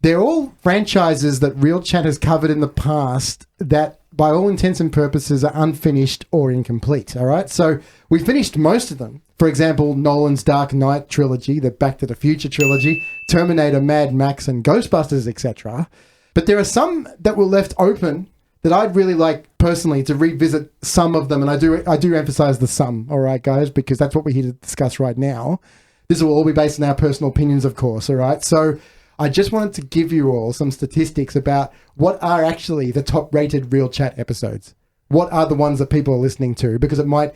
they're all franchises that Real Chat has covered in the past that by all intents and purposes are unfinished or incomplete. All right? So we finished most of them. For example, Nolan's Dark Knight trilogy, the Back to the Future trilogy, Terminator, Mad Max, and Ghostbusters, etc. But there are some that were left open that I'd really like personally to revisit some of them, and I do emphasize the some, all right, guys, because that's what we're here to discuss right now. This will all be based on our personal opinions, of course, all right? So I just wanted to give you all some statistics about what are actually the top-rated Real Chat episodes. What are the ones that people are listening to? Because it might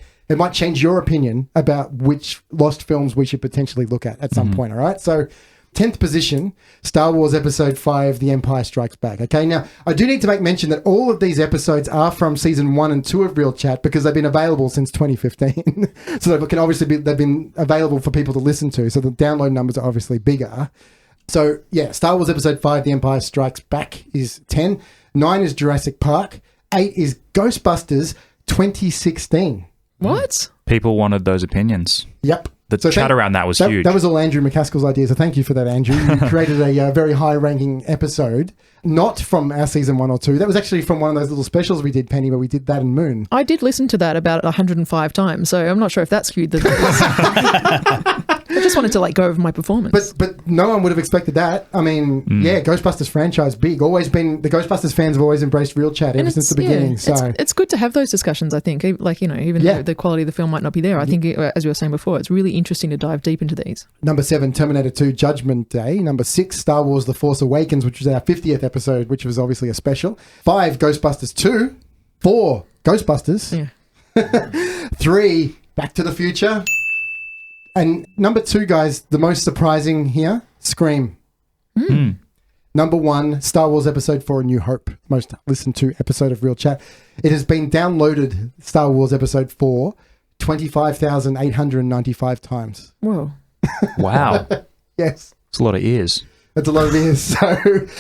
change your opinion about which lost films we should potentially look at some point, all right? So 10th position, Star Wars Episode 5, The Empire Strikes Back. Okay, now, I do need to make mention that all of these episodes are from Season 1 and 2 of Real Chat because they've been available since 2015. So they've been available for people to listen to, so the download numbers are obviously bigger. So, yeah, Star Wars Episode 5, The Empire Strikes Back is 10. 9 is Jurassic Park. 8 is Ghostbusters 2016. What? People wanted those opinions. Yep. The chat around that was huge. That was all Andrew McCaskill's idea, so thank you for that, Andrew. You created a very high-ranking episode, not from our season 1 or 2. That was actually from one of those little specials we did, Penny, where we did that and Moon. I did listen to that about 105 times, so I'm not sure if that skewed the I just wanted to go over my performance. But no one would have expected that. I mean, yeah, Ghostbusters franchise, big. Always been, the Ghostbusters fans have always embraced Real Chat ever since the beginning. It's good to have those discussions, I think. Even though the quality of the film might not be there, I think, as you were saying before, it's really interesting to dive deep into these. Number 7, Terminator 2 Judgment Day. Number 6, Star Wars The Force Awakens, which was our 50th episode, which was obviously a special. 5, Ghostbusters 2. 4, Ghostbusters. Yeah. 3, Back to the Future. And number 2, guys, the most surprising here, Scream. Number 1, Star Wars Episode 4, A New Hope, most listened to episode of Real Chat. It has been downloaded, Star Wars Episode 4, 25,895 times. Whoa. Wow. Yes. It's a lot of ears. That's a lot of ears. So,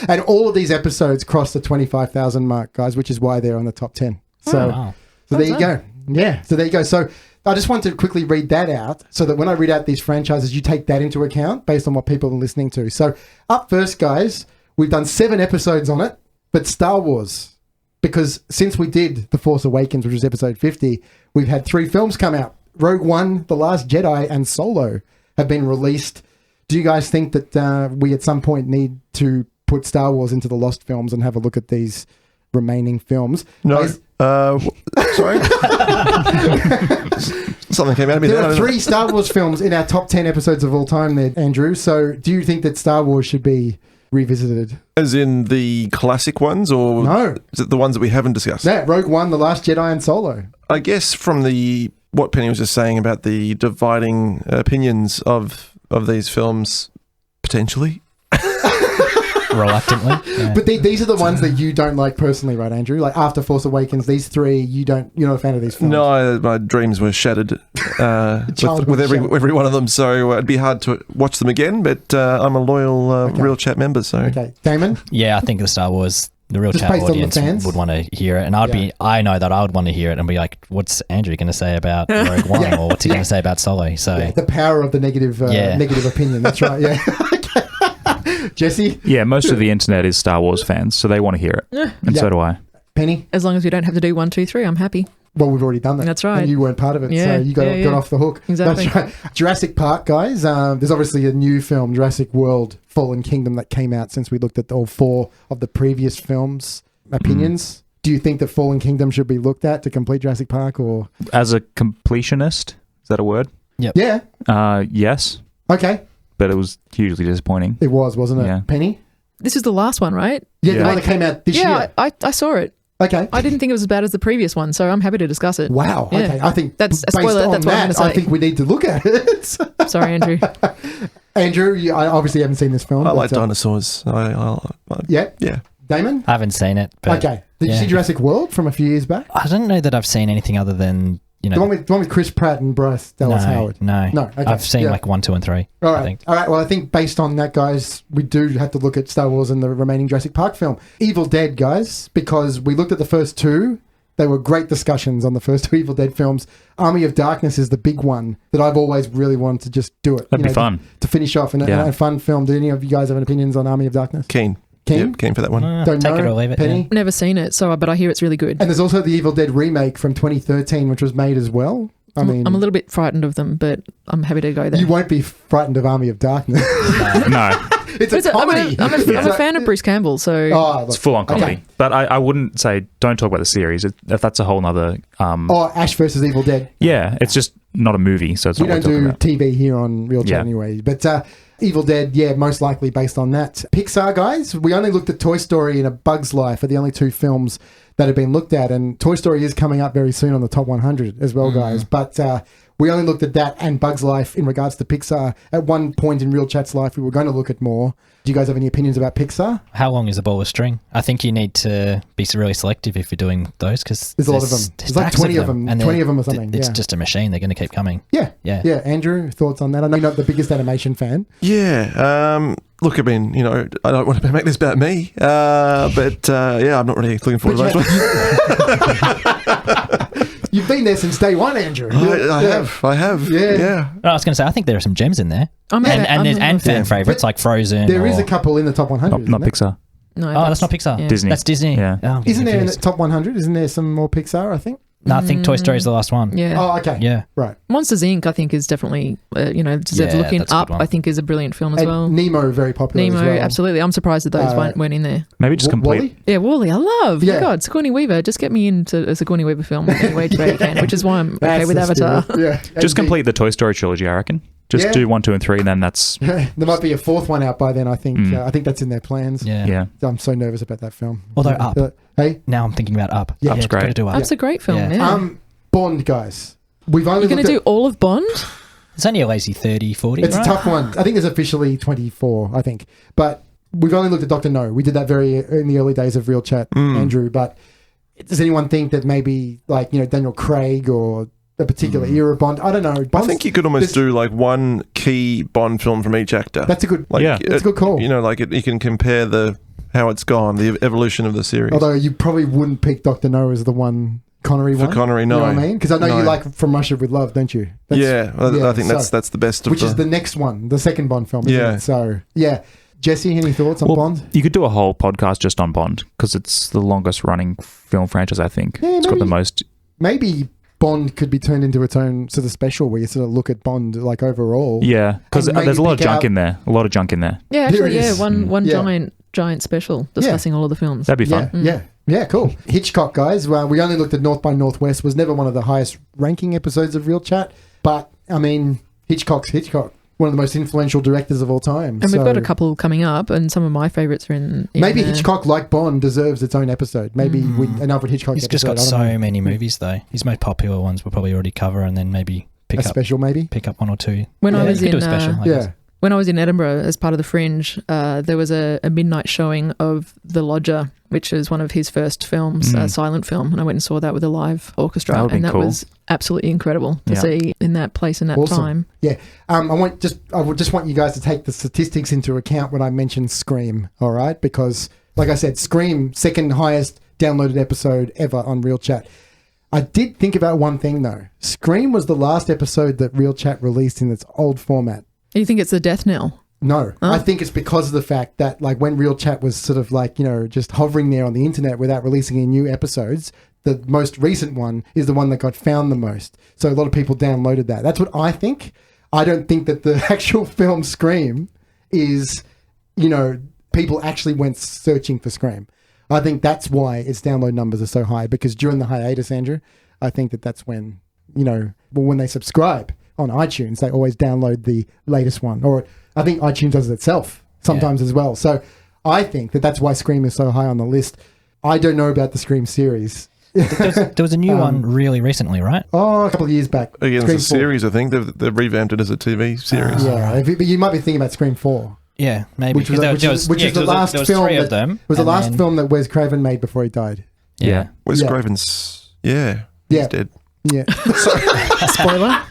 and all of these episodes cross the 25,000 mark, guys, which is why they're on the top 10. So, Wow. So there you go. Yeah, so there you go. So I just want to quickly read that out so that when I read out these franchises, you take that into account based on what people are listening to. So up first, guys, we've done 7 episodes on it, but Star Wars, because since we did The Force Awakens, which was episode 50, we've had 3 films come out. Rogue One, The Last Jedi, and Solo have been released. Do you guys think that we at some point need to put Star Wars into the lost films and have a look at these remaining films? No. Sorry? Something came out of me there. There are 3 Star Wars films in our top 10 episodes of all time there, Andrew. So do you think that Star Wars should be revisited? As in the classic ones, or No. is it the ones that we haven't discussed? Yeah, Rogue One, The Last Jedi, and Solo. I guess from what Penny was just saying about the dividing opinions of these films, potentially. Reluctantly. Yeah. But these are the ones that you don't like personally, right, Andrew? Like after Force Awakens, these 3, you're not a fan of these films. No, my dreams were shattered with every one of them, so it'd be hard to watch them again, but I'm a loyal Real Chat member, so... Okay. Damon? Yeah, I think the Star Wars, the Real Just Chat based on the audience fans? would want to hear it. And I know that I would want to hear it and be like, what's Andrew going to say about Rogue One? Or what's he going to say about Solo? So Yeah, the power of the negative opinion. That's right, yeah. Jesse? Yeah, most of the internet is Star Wars fans, so they want to hear it. And so do I. Penny? As long as we don't have to do 1, 2, 3, I'm happy. Well, we've already done that. That's right. And you weren't part of it, Yeah, so you got off the hook. Exactly. That's right. Jurassic Park, guys. There's obviously a new film, Jurassic World Fallen Kingdom, that came out since we looked at all 4 of the previous films. Opinions? Do you think that Fallen Kingdom should be looked at to complete Jurassic Park, or...? As a completionist, is that a word? Yep. Yeah. Yes, Okay. but it was hugely disappointing. It was, wasn't it? Yeah. Penny? This is the last one, right? Yeah, the Yeah. one that came out this year. Yeah, I saw it. Okay. I didn't think it was as bad as the previous one, so I'm happy to discuss it. Wow. Yeah. Okay. I think That's a based spoiler, on that's what I'm that, gonna I say. think we need to look at it. Sorry, Andrew. Andrew, I obviously haven't seen this film. I but, like dinosaurs. Yeah. Yeah. Damon? I haven't seen it. But Okay. Did you yeah. see Jurassic World from a few years back? I don't know that I've seen anything other than, The one with Chris Pratt and Bryce Dallas Howard. No. No, okay. I've seen 1, 2, and 3. All I right. think. All right. Well, I think based on that, guys, we do have to look at Star Wars and the remaining Jurassic Park film. Evil Dead, guys, because we looked at the first 2. They were great discussions on the first 2 Evil Dead films. Army of Darkness is the big one that I've always really wanted to just do it. That'd be fun. To finish off in a fun film. Do any of you guys have any opinions on Army of Darkness? Keen. Keen? Yep, keen for that one. Don't take know. it or leave it. Penny? Yeah. Never seen it, but I hear it's really good. And there's also the Evil Dead remake from 2013, which was made as well. I mean, I'm a little bit frightened of them, but I'm happy to go there. you won't be frightened of Army of Darkness. No. It's a comedy. I'm a fan of Bruce Campbell, so Oh, It's full on comedy. Okay. But I wouldn't say don't talk about the series. If that's a whole nother. Ash versus Evil Dead. Yeah, it's just not a movie, so it's We not don't what we're do talking about. TV here on Real Chat Yeah. anyway. But Evil Dead, yeah, most likely based on that. Pixar, guys, we only looked at Toy Story and A Bug's Life are the only two films that have been looked at. And Toy Story is coming up very soon on the top 100 as well, guys. But we only looked at that and Bug's Life in regards to Pixar. At one point in Real Chat's life, we were going to look at more. Do you guys have any opinions about Pixar? How long is a ball of string? I think you need to be really selective if you're doing those because There's a lot of them. There's like 20 of them. and 20 of them or something. It's yeah. just a machine. They're going to keep coming. Yeah. Yeah. Yeah. Andrew, thoughts on that? I know you're not the biggest animation fan. Yeah. Look, I mean, I don't want to make this about me, but I'm not really looking forward to those ones. You've been there since day one, Andrew. I have. Yeah. I was going to say, I think there are some gems in there. I'm And fan favourites like Frozen. There is or- a couple in the top 100. Not isn't Pixar. No, Oh, that's not Pixar. yeah. Disney. That's Disney. Yeah. Oh, I'm getting Isn't there in the confused. top 100? Isn't there some more Pixar, I think? No, I think Toy Story is the last one. Yeah. Oh, okay. Yeah. Right. Monsters Inc. I think is definitely deserves Yeah, looking that's a good up. one. I think is a brilliant film as And well. Nemo, very popular Nemo, as well. absolutely. I'm surprised that those weren't in there. Maybe just complete. Wall-E? Yeah, Wall-E, I love. Yeah. My God, Sigourney Weaver. Just get me into a Sigourney Weaver film any way you can, which is why I'm okay That's with the Avatar. spirit. Yeah. Just And complete the Toy Story trilogy, I reckon. Just Yeah. do 1, 2, and 3, and then that's there might be a fourth one out by then, I think. I think that's in their plans. Yeah. yeah. I'm so nervous about that film. Although Up. Hey? Now I'm thinking about Up. Yeah. Up's it's gotta great. do Up. That's a great film. Yeah. Yeah. Bond, guys. We've only You're going to looked do all of Bond? It's only a lazy 30, 40, It's right? a tough one. I think it's officially 24, I think. But we've only looked at Dr. No. We did that in the early days of Real Chat, Andrew. But does anyone think that maybe, like, Daniel Craig or a particular era Bond? I don't know. I think you could almost do like one key Bond film from each actor. That's a good, Like, Yeah. that's a good call. You can compare how it's gone, the evolution of the series. Although you probably wouldn't pick Dr. No as the one Connery For one. Connery, You know no. what I mean? Because I know you No. like From Russia with Love, don't you? I think so- that's the best of which is the next one, the second Bond film, isn't Yeah. it? So, yeah. Jesse, any thoughts on Bond? You could do a whole podcast just on Bond because it's the longest running film franchise, I think. Yeah, It's got the maybe. most. Maybe Bond could be turned into its own sort of special where you sort of look at Bond like overall. Yeah, because And maybe there's a lot of pick junk out- in there. A lot of junk in there. Yeah, There actually, it yeah. is. One Yeah. giant special discussing all of the films. That'd be fun. Yeah, cool. Hitchcock, guys. Well, we only looked at North by Northwest. Was never one of the highest ranking episodes of Real Chat. But, I mean, Hitchcock's Hitchcock. One of the most influential directors of all time. And we've got a couple coming up, and some of my favourites are in Maybe there. Hitchcock, like Bond, deserves its own episode. Maybe an Alfred Hitchcock He's just episode. got I don't know. so many movies, though. His most popular ones we'll probably already cover and then maybe A special, maybe? pick up one or two. When I Yeah, was you could do in, a special, I Yeah. guess. When I was in Edinburgh as part of the Fringe, there was a midnight showing of The Lodger, which is one of his first films, a silent film, and I went and saw that with a live orchestra, That would've and been that cool. was absolutely incredible to Yeah. see in that place and that Awesome. time. Yeah. I would just want you guys to take the statistics into account when I mention Scream, all right? Because, like I said, Scream, second highest downloaded episode ever on Real Chat. I did think about one thing, though. Scream was the last episode that Real Chat released in its old format. You think it's the death knell? No, I think it's because of the fact that, like, when Real Chat was sort of like, just hovering there on the internet without releasing any new episodes, the most recent one is the one that got found the most. So a lot of people downloaded that. That's what I think. I don't think that the actual film Scream is, people actually went searching for Scream. I think that's why its download numbers are so high, because during the hiatus, Andrew, I think that's when, when they subscribe on iTunes, they always download the latest one. Or I think iTunes does it itself sometimes as well. So I think that's why Scream is so high on the list. I don't know about the Scream series. There was a new one really recently, right? Oh, a couple of years back. Again, Scream it's a 4. series, I think. They've revamped it as a TV series. Yeah, but you might be thinking about Scream 4. Yeah, maybe. Which was, There which is the last there was film three that of them. was the and last then- film that Wes Craven made before he died. Yeah. Wes Yeah. Craven's... Yeah. Yeah. He's dead. Yeah. Spoiler.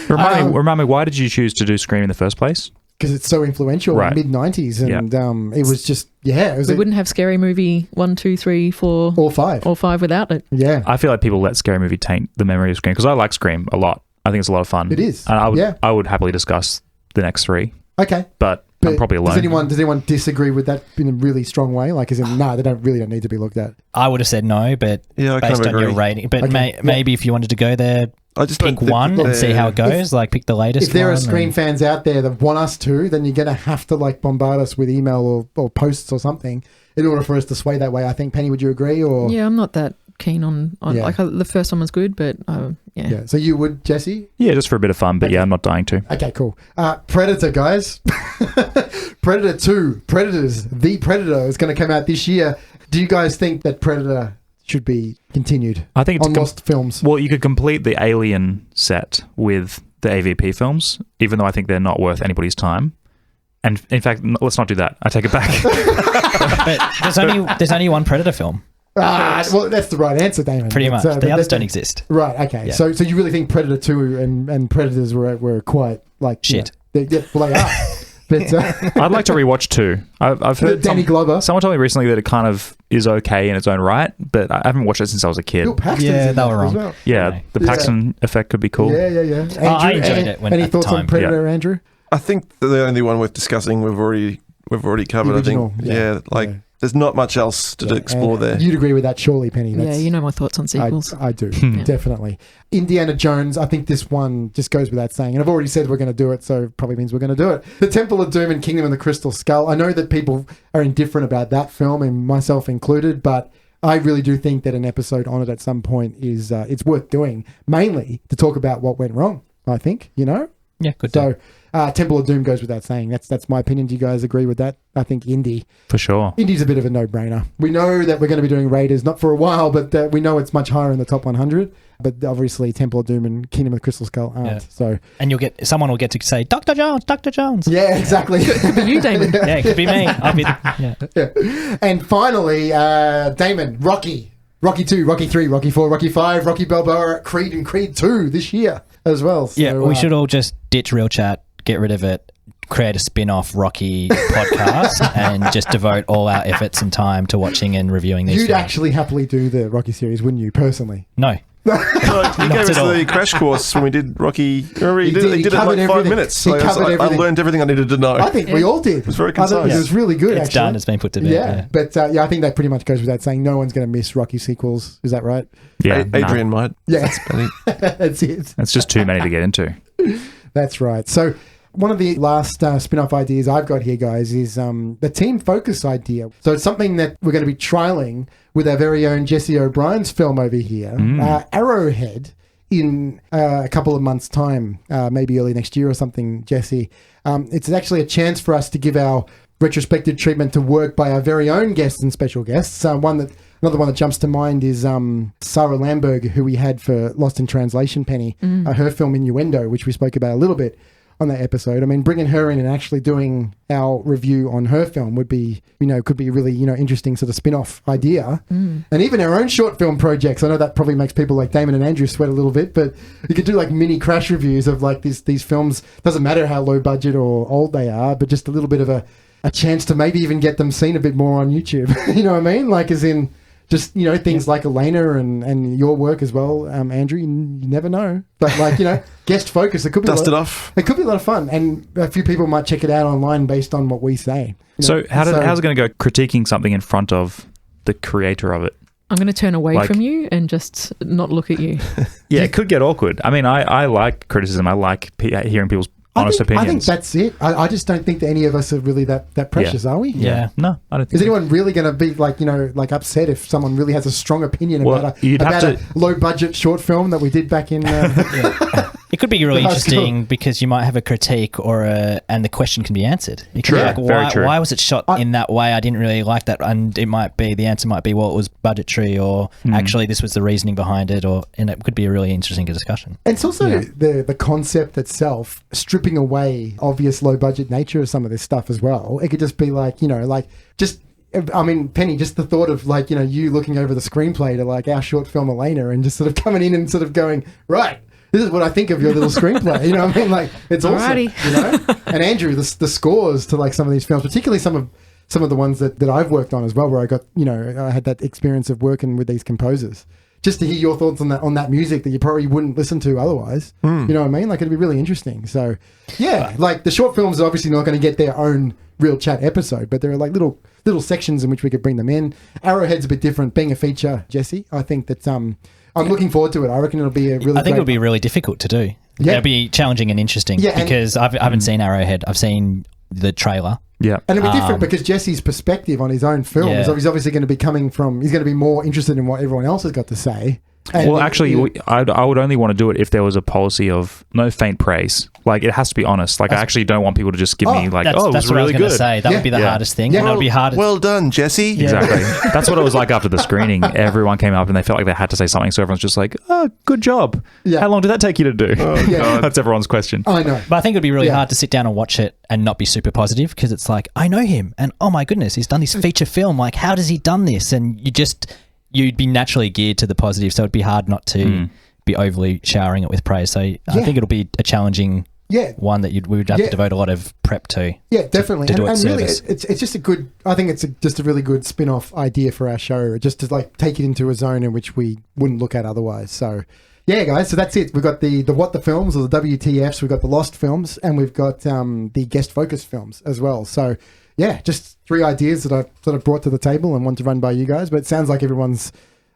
Remind me, why did you choose to do Scream in the first place? Because it's so influential Right. in mid-90s. And it was just, it was We wouldn't have Scary Movie 1, 2, 3, 4, or 5. or 5 without it. Yeah. I feel like people let Scary Movie taint the memory of Scream because I like Scream a lot. I think it's a lot of fun. It is. And Yeah. I would happily discuss the next three, Okay. but I'm probably alone. Does anyone disagree with that in a really strong way? Like, as in, they don't need to be looked at. I would have said no, but Yeah, I kind based of on your agree. rating. But Okay, yeah. maybe if you wanted to go there, I just pick don't think one and see how it goes. Like pick the latest. If there are one Screen and- fans out there that want us to, then you're going to have to like bombard us with email or posts or something in order for us to sway that way. I think, Penny, would you agree? Or Yeah, I'm not that keen on Yeah. like the first one was good, but yeah. yeah. So you would, Jesse? Yeah, just for a bit of fun, but yeah, I'm not dying to. Okay, cool. Predator, guys. Predator 2, Predators, The Predator is going to come out this year. Do you guys think that Predator should be continued I think it's on Lost Films? Well, you could complete the Alien set with the AVP films, even though I think they're not worth anybody's time. And in fact, let's not do that. I take it back. But there's only one Predator film, Well, that's the right answer, Damon. pretty much. But, The others that- don't exist. Right, okay. Yeah. So you really think Predator 2 and Predators were quite like... Shit. Well, they are. But I'd like to rewatch 2. I've heard Danny Glover. someone told me recently that it kind of is okay in its own right, but I haven't watched it since I was a kid. Bill Paxton's Yeah, in they that were as wrong. well. Yeah, Okay. the Paxton effect could be cool. Yeah. Andrew, I enjoyed it when- any at the thoughts on time. Predator, Andrew? I think the only one worth discussing we've already covered. The original, I think. yeah. Like Yeah. there's not much else to explore And there. You'd agree with that, surely, Penny? Yeah, you know my thoughts on sequels. I do, definitely. Indiana Jones, I think this one just goes without saying. And I've already said we're going to do it, so it probably means we're going to do it. The Temple of Doom and Kingdom of the Crystal Skull. I know that people are indifferent about that film, and myself included, but I really do think that an episode on it at some point is it's worth doing, mainly to talk about what went wrong, I think, you know? Yeah, good. So Temple of Doom goes without saying. That's my opinion. Do you guys agree with that? I think For sure. Indy's a bit of a no-brainer. We know that we're going to be doing Raiders, not for a while, but we know it's much higher in the top 100. But obviously, Temple of Doom and Kingdom of the Crystal Skull aren't. Yeah. So And someone will get to say, Dr. Jones. yeah, exactly. You, Damon. Yeah, it could be me. I'll be yeah. Yeah. And finally, Damon, Rocky 2, Rocky 3, Rocky 4, Rocky 5, Rocky Balboa, Creed, and Creed 2 this year as well. So, Yeah, we should all just ditch Real Chat, get rid of it, create a spin-off Rocky podcast, and just devote all our efforts and time to watching and reviewing these You'd films. actually happily do the Rocky series, wouldn't you, personally? No. You gave us at all. the crash course when we did Rocky. Remember, he He did did. it He in covered like 5 everything. minutes. He Like, covered I everything. learned everything I needed to know. I think we all did. It was very I thought concise. it was really good, It's actually. done. It's been put to bed. Yeah, but I think that pretty much goes without saying. No one's going to miss Rocky sequels. Is that right? Yeah, Adrian might. Yeah, Benny. that's it. It's just too many to get into. That's right. So one of the last spin-off ideas I've got here, guys, is the team focus idea. So it's something that we're going to be trialing with our very own Jesse O'Brien's film over here, Arrowhead, in a couple of months' time, maybe early next year or something, Jesse. It's actually a chance for us to give our retrospective treatment to work by our very own guests and special guests. Another one that jumps to mind is Sarah Lamberg, who we had for Lost in Translation, Penny, her film Innuendo, which we spoke about a little bit on that episode. I mean, bringing her in and actually doing our review on her film would be, could be a really, interesting sort of spin-off idea. And even our own short film projects. I know that probably makes people like Damon and Andrew sweat a little bit, but you could do like mini crash reviews of like these films. Doesn't matter how low budget or old they are, but just a little bit of a chance to maybe even get them seen a bit more on YouTube. You know what I mean? Like as in just, things like Elena and your work as well, Andrew, you never know. But like, guest focus, it could be Dust it off. It could be a lot of fun, and a few people might check it out online based on what we say. So how's it going to go critiquing something in front of the creator of it? I'm going to turn away from you and just not look at you. Yeah, it could get awkward. I mean, I like criticism. I like hearing people's honest opinions. I think that's it. I just don't think that any of us are really that precious, are we? Yeah. No, I don't think Is so. anyone really going to be like upset if someone really has a strong opinion Well, about you'd have a to- low budget short film that we did back in? It could be really That's interesting because you might have a critique and the question can be answered. It could True. be like, Very true. why was it shot in that way? I didn't really like that. And the answer might be, well, it was budgetary, or actually this was the reasoning behind it, and it could be a really interesting discussion. And it's also the concept itself, stripping away obvious low budget nature of some of this stuff as well. It could just be like, Penny, just the thought of like, you looking over the screenplay to like our short film Elena and just sort of coming in and sort of going, right, this is what I think of your little screenplay. You know what I mean? Like it's awesome. And Andrew, the scores to like some of these films, particularly some of the ones that I've worked on as well, where I got, I had that experience of working with these composers. Just to hear your thoughts on that music that you probably wouldn't listen to otherwise. You know what I mean? Like it'd be really interesting. So yeah, like the short films are obviously not going to get their own Real Chat episode, but there are like little sections in which we could bring them in. Arrowhead's a bit different, being a feature, Jesse. I think that I'm looking forward to it. I reckon it'll be a really I think it'll be really difficult to do. Yeah. It'll be challenging and interesting because I haven't seen Arrowhead. I've seen the trailer. Yeah. And it'll be different because Jesse's perspective on his own film is he's obviously going to be coming from, he's going to be more interested in what everyone else has got to say. And well, actually, I would only want to do it if there was a policy of no faint praise. Like, it has to be honest. Like, I actually don't want people to just give me, like, that's it was what really I was going to good. say. That would be the hardest thing. Yeah. And it'll be hard. Well done, Jesse. Exactly. That's what it was like after the screening. Everyone came up and they felt like they had to say something. So everyone's just like, oh, good job. Yeah. How long did that take you to do? Yeah. That's everyone's question. I know. But I think it'd be really hard to sit down and watch it and not be super positive because it's like, I know him and oh my goodness, he's done this feature film. Like, how does he done this? And you'd be naturally geared to the positive. So it'd be hard not to be overly showering it with praise. So I think it'll be a challenging one that we would have to devote a lot of prep to. Yeah, definitely. To do and really, service. it's just a good, I think it's just a really good spin-off idea for our show, just to like take it into a zone in which we wouldn't look at otherwise. So yeah, guys, so that's it. We've got the What the Films, or the WTFs, we've got the Lost films, and we've got the guest focus films as well. So yeah, just 3 ideas that I've sort of brought to the table and want to run by you guys, but it sounds like everyone's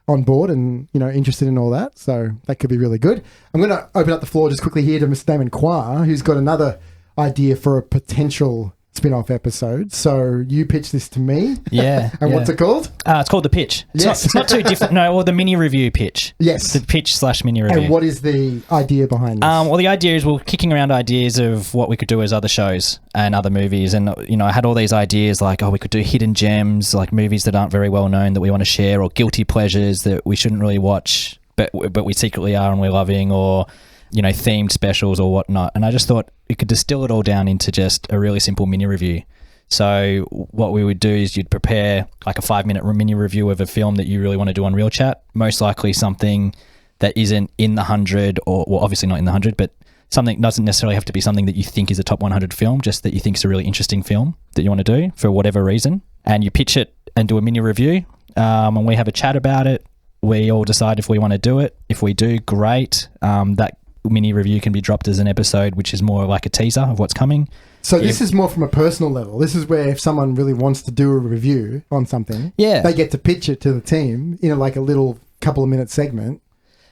on board and, you know, interested in all that. So that could be really good. I'm going to open up the floor just quickly here to Mr. Damon Quah, who's got another idea for a potential spin-off episode. So you pitched this to me. Yeah. And what's it called? It's called The Pitch. It's not too different. No, or the mini review pitch. Yes. The pitch / mini review. And what is the idea behind this? Well, the idea is we're kicking around ideas of what we could do as other shows and other movies. And, you know, I had all these ideas like, we could do hidden gems, like movies that aren't very well known that we want to share, or guilty pleasures that we shouldn't really watch, but we secretly are and we're loving, or, you know, themed specials or whatnot. And I just thought we could distill it all down into just a really simple mini review. So what we would do is you'd prepare like a 5-minute mini review of a film that you really want to do on Real Chat, most likely something that isn't in the 100, or well, obviously not in the 100, but something doesn't necessarily have to be something that you think is a top 100 film, just that you think is a really interesting film that you want to do for whatever reason. And you pitch it and do a mini review, and we have a chat about it. We all decide if we want to do it. If we do, great. That mini review can be dropped as an episode, which is more like a teaser of what's coming. So this is more from a personal level. This is where if someone really wants to do a review on something, they get to pitch it to the team in like a little couple of minute segment.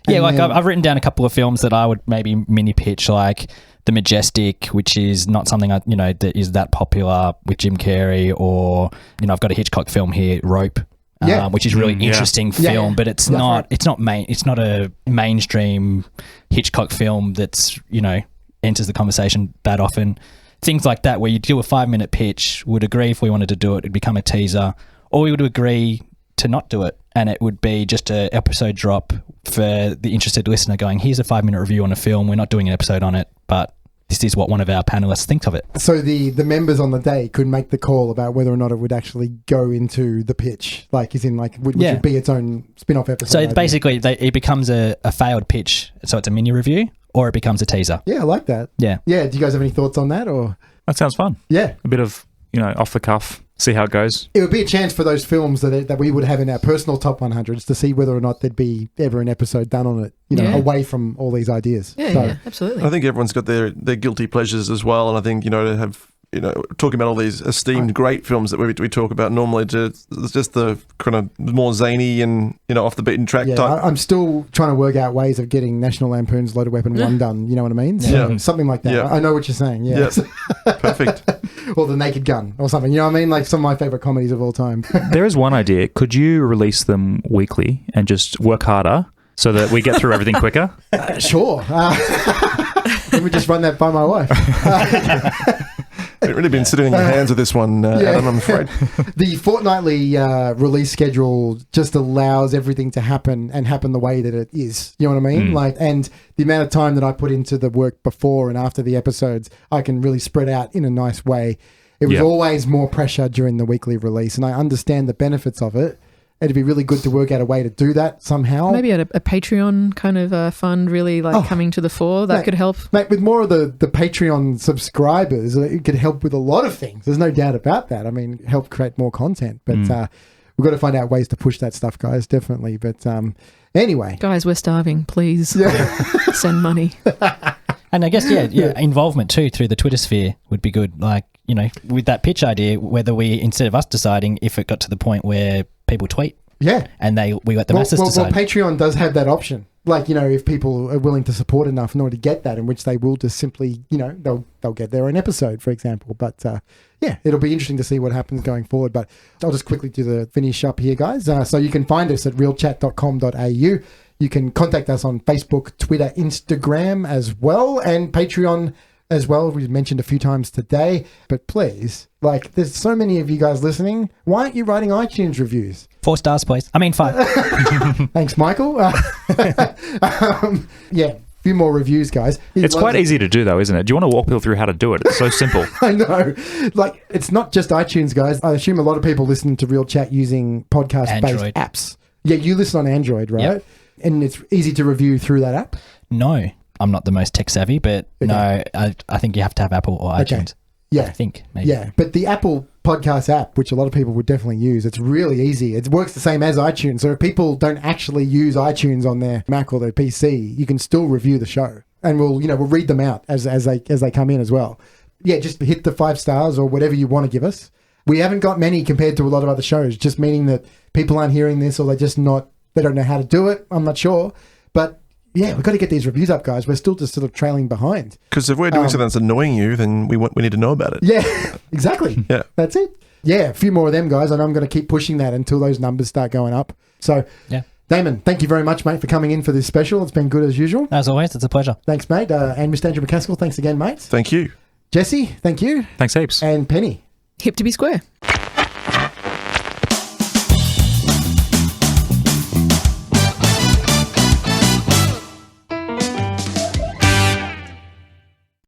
Yeah, like I've written down a couple of films that I would maybe mini pitch, like The Majestic, which is not something that is that popular with Jim Carrey, or, you know, I've got a Hitchcock film here, Rope. Which is really interesting film, but it's not a mainstream Hitchcock film that's, you know, enters the conversation that often. Things like that, where you do a 5-minute pitch, would agree if we wanted to do it, it'd become a teaser, or we would agree to not do it, and it would be just an episode drop for the interested listener going, here's a 5-minute review on a film, we're not doing an episode on it, but this is what one of our panelists thinks of it. So the members on the day could make the call about whether or not it would actually go into the pitch, like as in like would it be its own spin-off episode? So basically it becomes a failed pitch, so it's a mini review, or it becomes a teaser. Yeah, I like that. Yeah. Do you guys have any thoughts on that? Or That sounds fun. Yeah. A bit of, you know, off the cuff, see how it goes. It would be a chance for those films that we would have in our personal top 100s to see whether or not there'd be ever an episode done on it, you know, away from all these ideas. Yeah, absolutely. I think everyone's got their guilty pleasures as well, and I think, you know, to have, you know, talking about all these esteemed great films that we talk about normally, it's just the kind of more zany and, you know, off the beaten track type. I'm still trying to work out ways of getting National Lampoon's Loaded Weapon 1 done, you know what I mean? So something like that. I know what you're saying, Perfect. Or The Naked Gun or something, you know what I mean? Like some of my favourite comedies of all time. There is one idea. Could you release them weekly and just work harder so that we get through everything quicker? Sure. Let me just run that by my wife. You've really been sitting in your hands with this one, Adam, I'm afraid. The fortnightly release schedule just allows everything to happen and happen the way that it is. You know what I mean? Like, and the amount of time that I put into the work before and after the episodes, I can really spread out in a nice way. It was always more pressure during the weekly release, and I understand the benefits of it. It'd be really good to work out a way to do that somehow. Maybe at a Patreon kind of fund really coming to the fore. That could help. Mate, with more of the Patreon subscribers, it could help with a lot of things. There's no doubt about that. I mean, help create more content. But we've got to find out ways to push that stuff, guys, definitely. But anyway. Guys, we're starving. Please send money. And I guess, involvement too through the Twitter sphere would be good. Like, you know, with that pitch idea, whether we, instead of us deciding, if it got to the point where people tweet Yeah. And we let the masses decide. Well, Patreon does have that option. Like, if people are willing to support enough in order to get that, in which they will just simply, they'll get their own episode, for example. But it'll be interesting to see what happens going forward. But I'll just quickly do the finish up here, guys. So you can find us at realchat.com.au. You can contact us on Facebook, Twitter, Instagram as well, and Patreon as well. We've mentioned a few times today. But please, there's so many of you guys listening. Why aren't you writing iTunes reviews? 4 stars, please. I mean 5. Thanks, Michael. Few more reviews, guys. It's quite easy to do, though, isn't it? Do you want to walk people through how to do it? It's so simple. I know. It's not just iTunes, guys. I assume a lot of people listen to Real Chat using podcast-based apps. Yeah, you listen on Android, right? Yep. And it's easy to review through that app? No. I'm not the most tech-savvy, but no, I think you have to have Apple or iTunes. Yeah. I think, maybe. Yeah, but the Apple podcast app, which a lot of people would definitely use, it's really easy. It works the same as iTunes. So if people don't actually use iTunes on their Mac or their PC, you can still review the show. And we'll read them out as they come in as well. Yeah, just hit the 5 stars or whatever you want to give us. We haven't got many compared to a lot of other shows, just meaning that people aren't hearing this or they don't know how to do it. I'm not sure. But yeah, we've got to get these reviews up, guys. We're still just sort of trailing behind. Because if we're doing something that's annoying you, then we need to know about it. Yeah, exactly. Yeah. That's it. Yeah, a few more of them, guys, and I'm going to keep pushing that until those numbers start going up. So, Damon, thank you very much, mate, for coming in for this special. It's been good as usual. As always, it's a pleasure. Thanks, mate. And Mr. Andrew McCaskill, thanks again, mate. Thank you. Jesse, thank you. Thanks heaps. And Penny. Hip to be square.